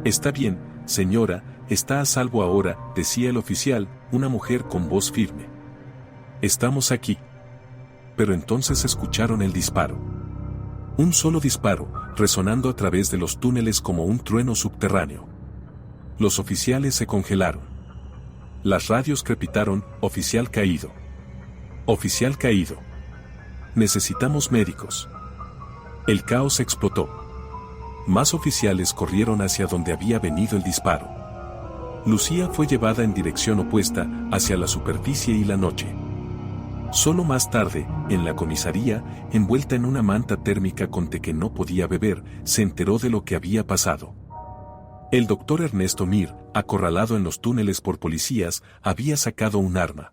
Está bien, señora, está a salvo ahora, decía el oficial, una mujer con voz firme. Estamos aquí. Pero entonces escucharon el disparo. Un solo disparo, resonando a través de los túneles como un trueno subterráneo. Los oficiales se congelaron. Las radios crepitaron: oficial caído. Oficial caído. Necesitamos médicos. El caos explotó. Más oficiales corrieron hacia donde había venido el disparo. Lucía fue llevada en dirección opuesta, hacia la superficie y la noche. Solo más tarde, en la comisaría, envuelta en una manta térmica con té que no podía beber, se enteró de lo que había pasado. El doctor Ernesto Mir, acorralado en los túneles por policías, había sacado un arma.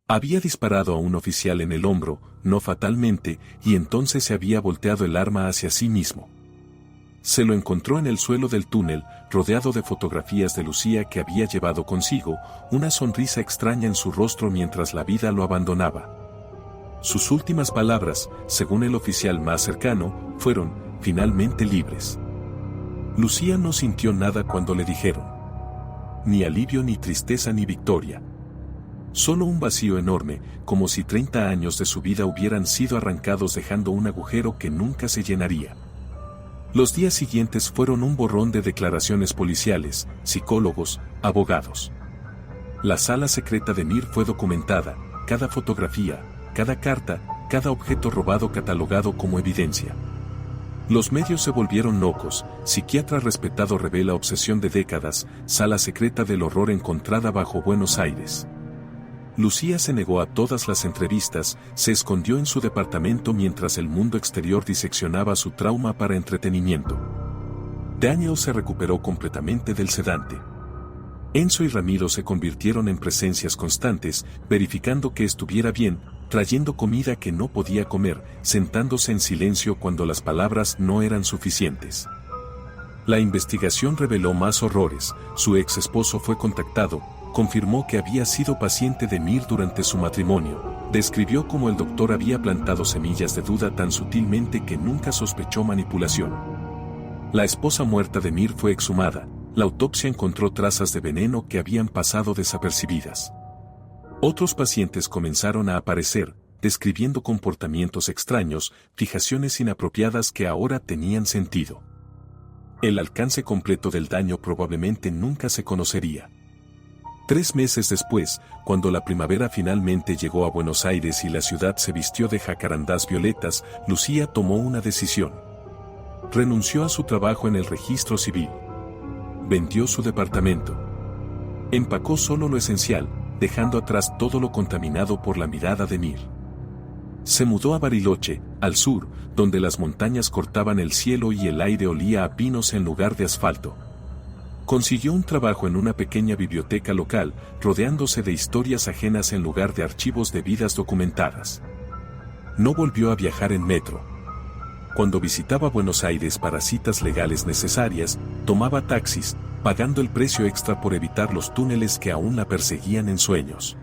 Había disparado a un oficial en el hombro, no fatalmente, y entonces se había volteado el arma hacia sí mismo. Se lo encontró en el suelo del túnel, rodeado de fotografías de Lucía que había llevado consigo, una sonrisa extraña en su rostro mientras la vida lo abandonaba. Sus últimas palabras, según el oficial más cercano, fueron: finalmente libres. Lucía no sintió nada cuando le dijeron. Ni alivio, ni tristeza, ni victoria. Solo un vacío enorme, como si 30 años de su vida hubieran sido arrancados dejando un agujero que nunca se llenaría. Los días siguientes fueron un borrón de declaraciones policiales, psicólogos, abogados. La sala secreta de Mir fue documentada, cada fotografía, cada carta, cada objeto robado catalogado como evidencia. Los medios se volvieron locos: psiquiatra respetado revela obsesión de décadas, sala secreta del horror encontrada bajo Buenos Aires. Lucía se negó a todas las entrevistas, se escondió en su departamento mientras el mundo exterior diseccionaba su trauma para entretenimiento. Daniel se recuperó completamente del sedante. Enzo y Ramiro se convirtieron en presencias constantes, verificando que estuviera bien, trayendo comida que no podía comer, sentándose en silencio cuando las palabras no eran suficientes. La investigación reveló más horrores: su ex esposo fue contactado, confirmó que había sido paciente de Mir durante su matrimonio, describió cómo el doctor había plantado semillas de duda tan sutilmente que nunca sospechó manipulación. La esposa muerta de Mir fue exhumada, la autopsia encontró trazas de veneno que habían pasado desapercibidas. Otros pacientes comenzaron a aparecer, describiendo comportamientos extraños, fijaciones inapropiadas que ahora tenían sentido. El alcance completo del daño probablemente nunca se conocería. 3 meses después, cuando la primavera finalmente llegó a Buenos Aires y la ciudad se vistió de jacarandás violetas, Lucía tomó una decisión. Renunció a su trabajo en el registro civil. Vendió su departamento. Empacó solo lo esencial, dejando atrás todo lo contaminado por la mirada de Mir. Se mudó a Bariloche, al sur, donde las montañas cortaban el cielo y el aire olía a pinos en lugar de asfalto. Consiguió un trabajo en una pequeña biblioteca local, rodeándose de historias ajenas en lugar de archivos de vidas documentadas. No volvió a viajar en metro. Cuando visitaba Buenos Aires para citas legales necesarias, tomaba taxis, pagando el precio extra por evitar los túneles que aún la perseguían en sueños.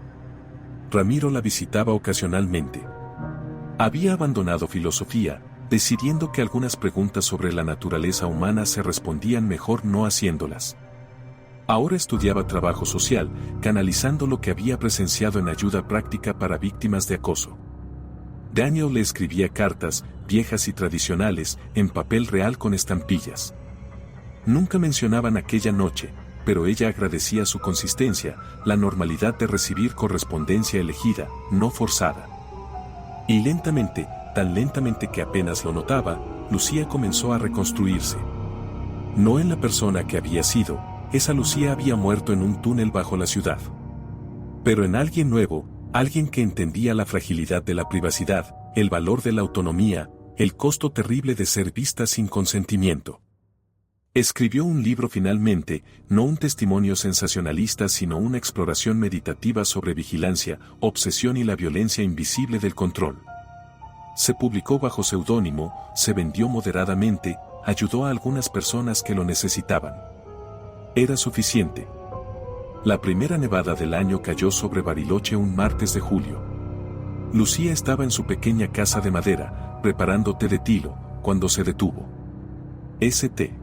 Ramiro la visitaba ocasionalmente. Había abandonado filosofía, decidiendo que algunas preguntas sobre la naturaleza humana se respondían mejor no haciéndolas. Ahora estudiaba trabajo social, canalizando lo que había presenciado en ayuda práctica para víctimas de acoso. Daniel le escribía cartas, viejas y tradicionales, en papel real con estampillas. Nunca mencionaban aquella noche, pero ella agradecía su consistencia, la normalidad de recibir correspondencia elegida, no forzada. Y lentamente, tan lentamente que apenas lo notaba, Lucía comenzó a reconstruirse. No en la persona que había sido, esa Lucía había muerto en un túnel bajo la ciudad. Pero en alguien nuevo, alguien que entendía la fragilidad de la privacidad, el valor de la autonomía, el costo terrible de ser vista sin consentimiento. Escribió un libro finalmente, no un testimonio sensacionalista sino una exploración meditativa sobre vigilancia, obsesión y la violencia invisible del control. Se publicó bajo seudónimo, se vendió moderadamente, ayudó a algunas personas que lo necesitaban. Era suficiente. La primera nevada del año cayó sobre Bariloche un martes de julio. Lucía estaba en su pequeña casa de madera, preparando té de tilo, cuando se detuvo. Ese té.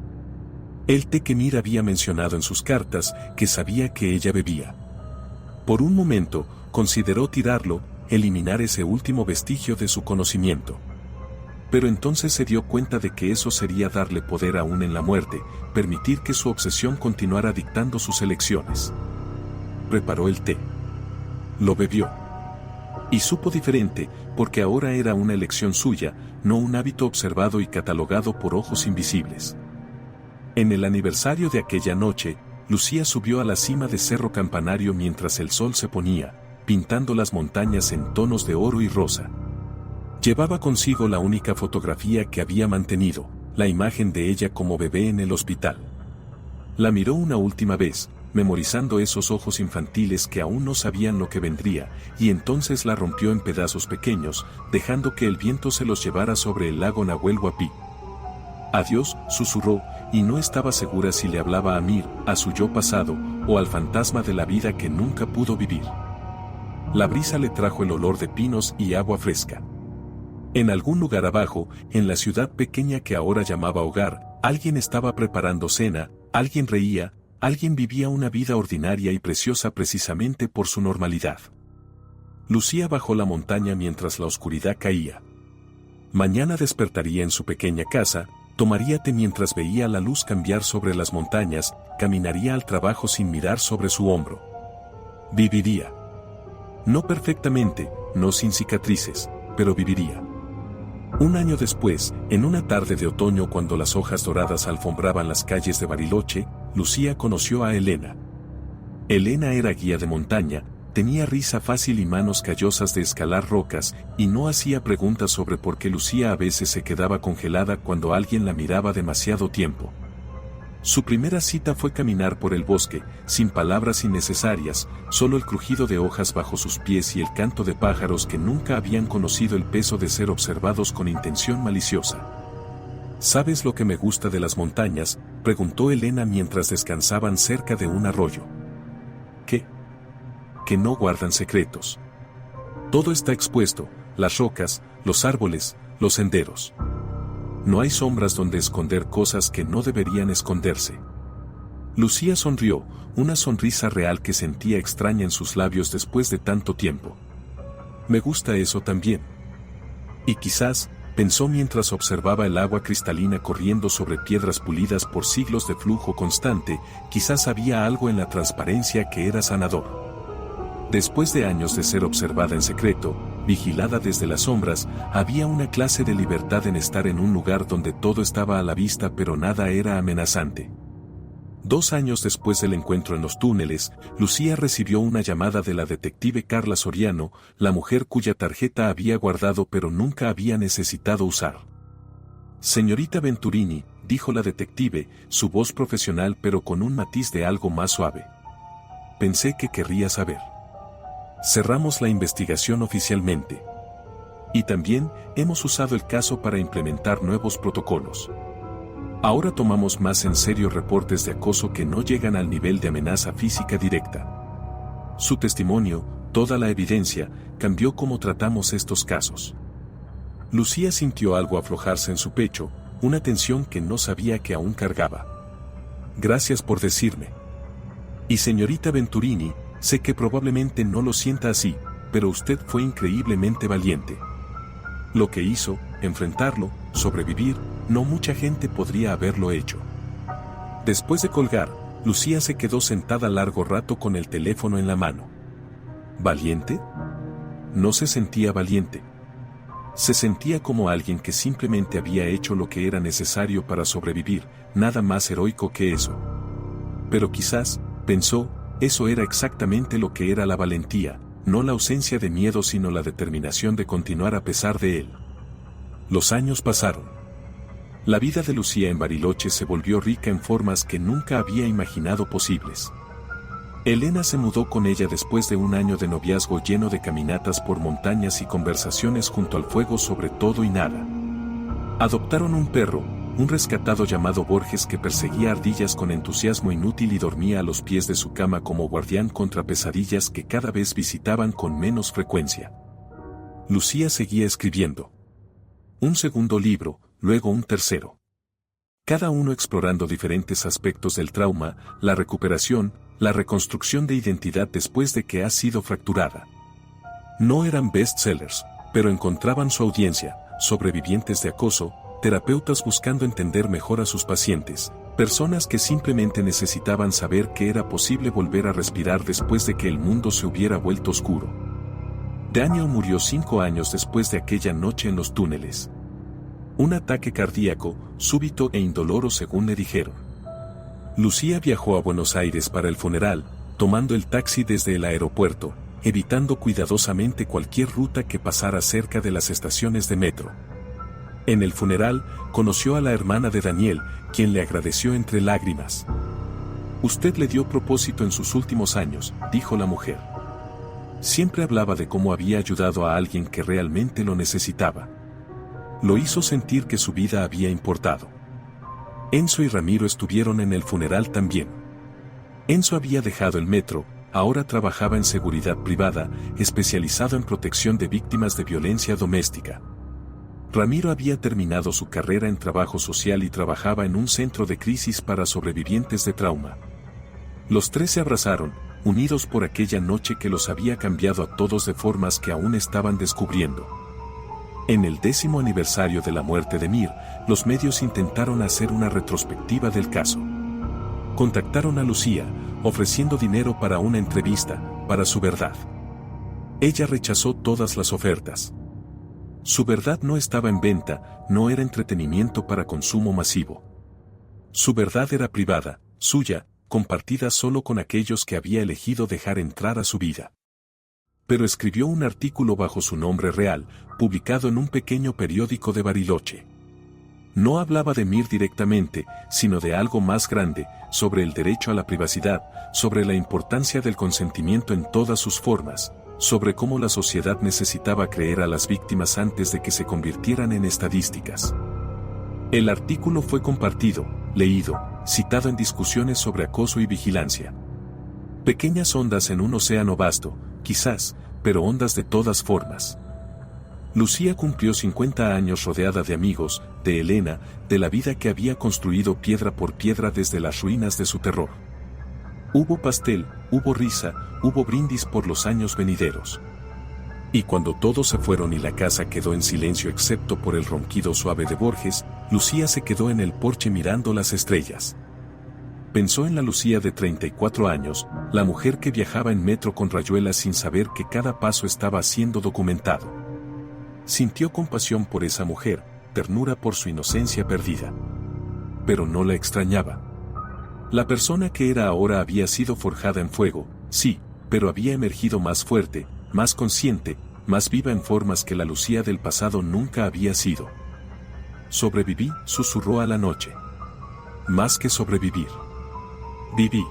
El té que Mir había mencionado en sus cartas, que sabía que ella bebía. Por un momento, consideró tirarlo, eliminar ese último vestigio de su conocimiento. Pero entonces se dio cuenta de que eso sería darle poder aún en la muerte, permitir que su obsesión continuara dictando sus elecciones. Preparó el té. Lo bebió. Y supo diferente, porque ahora era una elección suya, no un hábito observado y catalogado por ojos invisibles. En el aniversario de aquella noche, Lucía subió a la cima de Cerro Campanario mientras el sol se ponía, pintando las montañas en tonos de oro y rosa. Llevaba consigo la única fotografía que había mantenido, la imagen de ella como bebé en el hospital. La miró una última vez, memorizando esos ojos infantiles que aún no sabían lo que vendría, y entonces la rompió en pedazos pequeños, dejando que el viento se los llevara sobre el lago Nahuel Huapi. Adiós, susurró, y no estaba segura si le hablaba a Mir, a su yo pasado, o al fantasma de la vida que nunca pudo vivir. La brisa le trajo el olor de pinos y agua fresca. En algún lugar abajo, en la ciudad pequeña que ahora llamaba hogar, alguien estaba preparando cena, alguien reía, alguien vivía una vida ordinaria y preciosa precisamente por su normalidad. Lucía bajó la montaña mientras la oscuridad caía. Mañana despertaría en su pequeña casa, tomaría té mientras veía la luz cambiar sobre las montañas, caminaría al trabajo sin mirar sobre su hombro. Viviría. No perfectamente, no sin cicatrices, pero viviría. Un año después, en una tarde de otoño cuando las hojas doradas alfombraban las calles de Bariloche, Lucía conoció a Elena. Elena era guía de montaña, tenía risa fácil y manos callosas de escalar rocas, y no hacía preguntas sobre por qué Lucía a veces se quedaba congelada cuando alguien la miraba demasiado tiempo. Su primera cita fue caminar por el bosque, sin palabras innecesarias, solo el crujido de hojas bajo sus pies y el canto de pájaros que nunca habían conocido el peso de ser observados con intención maliciosa. ¿Sabes lo que me gusta de las montañas?, preguntó Elena mientras descansaban cerca de un arroyo. ¿Qué? Que no guardan secretos. Todo está expuesto, las rocas, los árboles, los senderos. No hay sombras donde esconder cosas que no deberían esconderse. Lucía sonrió, una sonrisa real que sentía extraña en sus labios después de tanto tiempo. Me gusta eso también. Y quizás, pensó mientras observaba el agua cristalina corriendo sobre piedras pulidas por siglos de flujo constante, quizás había algo en la transparencia que era sanador. Después de años de ser observada en secreto, vigilada desde las sombras, había una clase de libertad en estar en un lugar donde todo estaba a la vista pero nada era amenazante. 2 años después del encuentro en los túneles, Lucía recibió una llamada de la detective Carla Soriano, la mujer cuya tarjeta había guardado pero nunca había necesitado usar. Señorita Venturini, dijo la detective, su voz profesional pero con un matiz de algo más suave. Pensé que querría saber. Cerramos la investigación oficialmente. Y también hemos usado el caso para implementar nuevos protocolos. Ahora tomamos más en serio reportes de acoso que no llegan al nivel de amenaza física directa. Su testimonio, toda la evidencia, cambió cómo tratamos estos casos. Lucía sintió algo aflojarse en su pecho, una tensión que no sabía que aún cargaba. Gracias por decirme. Y señorita Venturini, sé que probablemente no lo sienta así, pero usted fue increíblemente valiente. Lo que hizo, enfrentarlo, sobrevivir, no mucha gente podría haberlo hecho. Después de colgar, Lucía se quedó sentada largo rato con el teléfono en la mano. ¿Valiente? No se sentía valiente. Se sentía como alguien que simplemente había hecho lo que era necesario para sobrevivir, nada más heroico que eso. Pero quizás, pensó, eso era exactamente lo que era la valentía, no la ausencia de miedo sino la determinación de continuar a pesar de él. Los años pasaron. La vida de Lucía en Bariloche se volvió rica en formas que nunca había imaginado posibles. Elena se mudó con ella después de un año de noviazgo lleno de caminatas por montañas y conversaciones junto al fuego sobre todo y nada. Adoptaron un perro, un rescatado llamado Borges que perseguía ardillas con entusiasmo inútil y dormía a los pies de su cama como guardián contra pesadillas que cada vez visitaban con menos frecuencia. Lucía seguía escribiendo. Un segundo libro, luego un tercero. Cada uno explorando diferentes aspectos del trauma, la recuperación, la reconstrucción de identidad después de que ha sido fracturada. No eran bestsellers, pero encontraban su audiencia, sobrevivientes de acoso, terapeutas buscando entender mejor a sus pacientes, personas que simplemente necesitaban saber que era posible volver a respirar después de que el mundo se hubiera vuelto oscuro. Daniel murió 5 años después de aquella noche en los túneles. Un ataque cardíaco, súbito e indoloro según le dijeron. Lucía viajó a Buenos Aires para el funeral, tomando el taxi desde el aeropuerto, evitando cuidadosamente cualquier ruta que pasara cerca de las estaciones de metro. En el funeral, conoció a la hermana de Daniel, quien le agradeció entre lágrimas. «Usted le dio propósito en sus últimos años», dijo la mujer. Siempre hablaba de cómo había ayudado a alguien que realmente lo necesitaba. Lo hizo sentir que su vida había importado. Enzo y Ramiro estuvieron en el funeral también. Enzo había dejado el metro, ahora trabajaba en seguridad privada, especializado en protección de víctimas de violencia doméstica. Ramiro había terminado su carrera en trabajo social y trabajaba en un centro de crisis para sobrevivientes de trauma. Los tres se abrazaron, unidos por aquella noche que los había cambiado a todos de formas que aún estaban descubriendo. En el 10º aniversario de la muerte de Mir, los medios intentaron hacer una retrospectiva del caso. Contactaron a Lucía, ofreciendo dinero para una entrevista, para su verdad. Ella rechazó todas las ofertas. Su verdad no estaba en venta, no era entretenimiento para consumo masivo. Su verdad era privada, suya, compartida solo con aquellos que había elegido dejar entrar a su vida. Pero escribió un artículo bajo su nombre real, publicado en un pequeño periódico de Bariloche. No hablaba de Mir directamente, sino de algo más grande, sobre el derecho a la privacidad, sobre la importancia del consentimiento en todas sus formas, sobre cómo la sociedad necesitaba creer a las víctimas antes de que se convirtieran en estadísticas. El artículo fue compartido, leído, citado en discusiones sobre acoso y vigilancia. Pequeñas ondas en un océano vasto, quizás, pero ondas de todas formas. Lucía cumplió 50 años rodeada de amigos, de Elena, de la vida que había construido piedra por piedra desde las ruinas de su terror. Hubo pastel, hubo risa, hubo brindis por los años venideros. Y cuando todos se fueron y la casa quedó en silencio excepto por el ronquido suave de Borges, Lucía se quedó en el porche mirando las estrellas. Pensó en la Lucía de 34 años, la mujer que viajaba en metro con rayuelas sin saber que cada paso estaba siendo documentado. Sintió compasión por esa mujer, ternura por su inocencia perdida. Pero no la extrañaba. La persona que era ahora había sido forjada en fuego, sí, pero había emergido más fuerte, más consciente, más viva en formas que la Lucía del pasado nunca había sido. Sobreviví, susurró a la noche. Más que sobrevivir. Viví.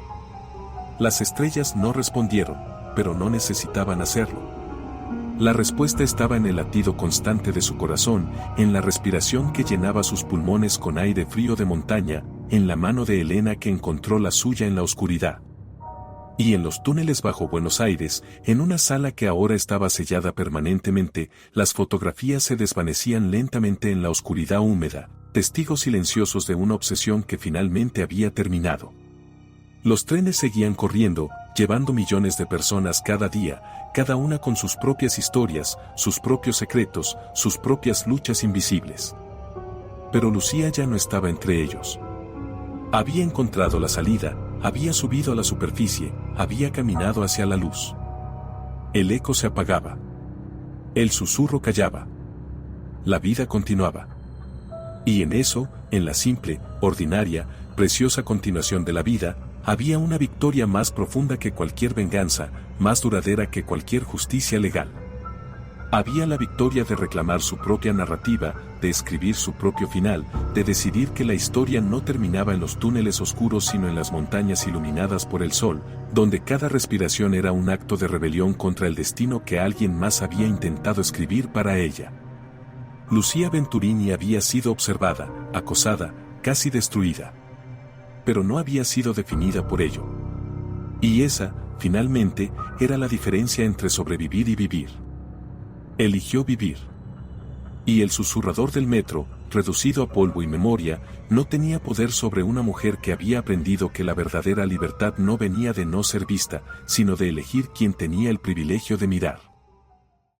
Las estrellas no respondieron, pero no necesitaban hacerlo. La respuesta estaba en el latido constante de su corazón, en la respiración que llenaba sus pulmones con aire frío de montaña, en la mano de Elena que encontró la suya en la oscuridad. Y en los túneles bajo Buenos Aires, en una sala que ahora estaba sellada permanentemente, las fotografías se desvanecían lentamente en la oscuridad húmeda, testigos silenciosos de una obsesión que finalmente había terminado. Los trenes seguían corriendo, llevando millones de personas cada día, cada una con sus propias historias, sus propios secretos, sus propias luchas invisibles. Pero Lucía ya no estaba entre ellos. Había encontrado la salida, había subido a la superficie, había caminado hacia la luz. El eco se apagaba. El susurro callaba. La vida continuaba. Y en eso, en la simple, ordinaria, preciosa continuación de la vida, había una victoria más profunda que cualquier venganza, más duradera que cualquier justicia legal. Había la victoria de reclamar su propia narrativa, de escribir su propio final, de decidir que la historia no terminaba en los túneles oscuros sino en las montañas iluminadas por el sol, donde cada respiración era un acto de rebelión contra el destino que alguien más había intentado escribir para ella. Lucía Venturini había sido observada, acosada, casi destruida. Pero no había sido definida por ello. Y esa, finalmente, era la diferencia entre sobrevivir y vivir. Eligió vivir. Y el susurrador del metro, reducido a polvo y memoria, no tenía poder sobre una mujer que había aprendido que la verdadera libertad no venía de no ser vista, sino de elegir quien tenía el privilegio de mirar.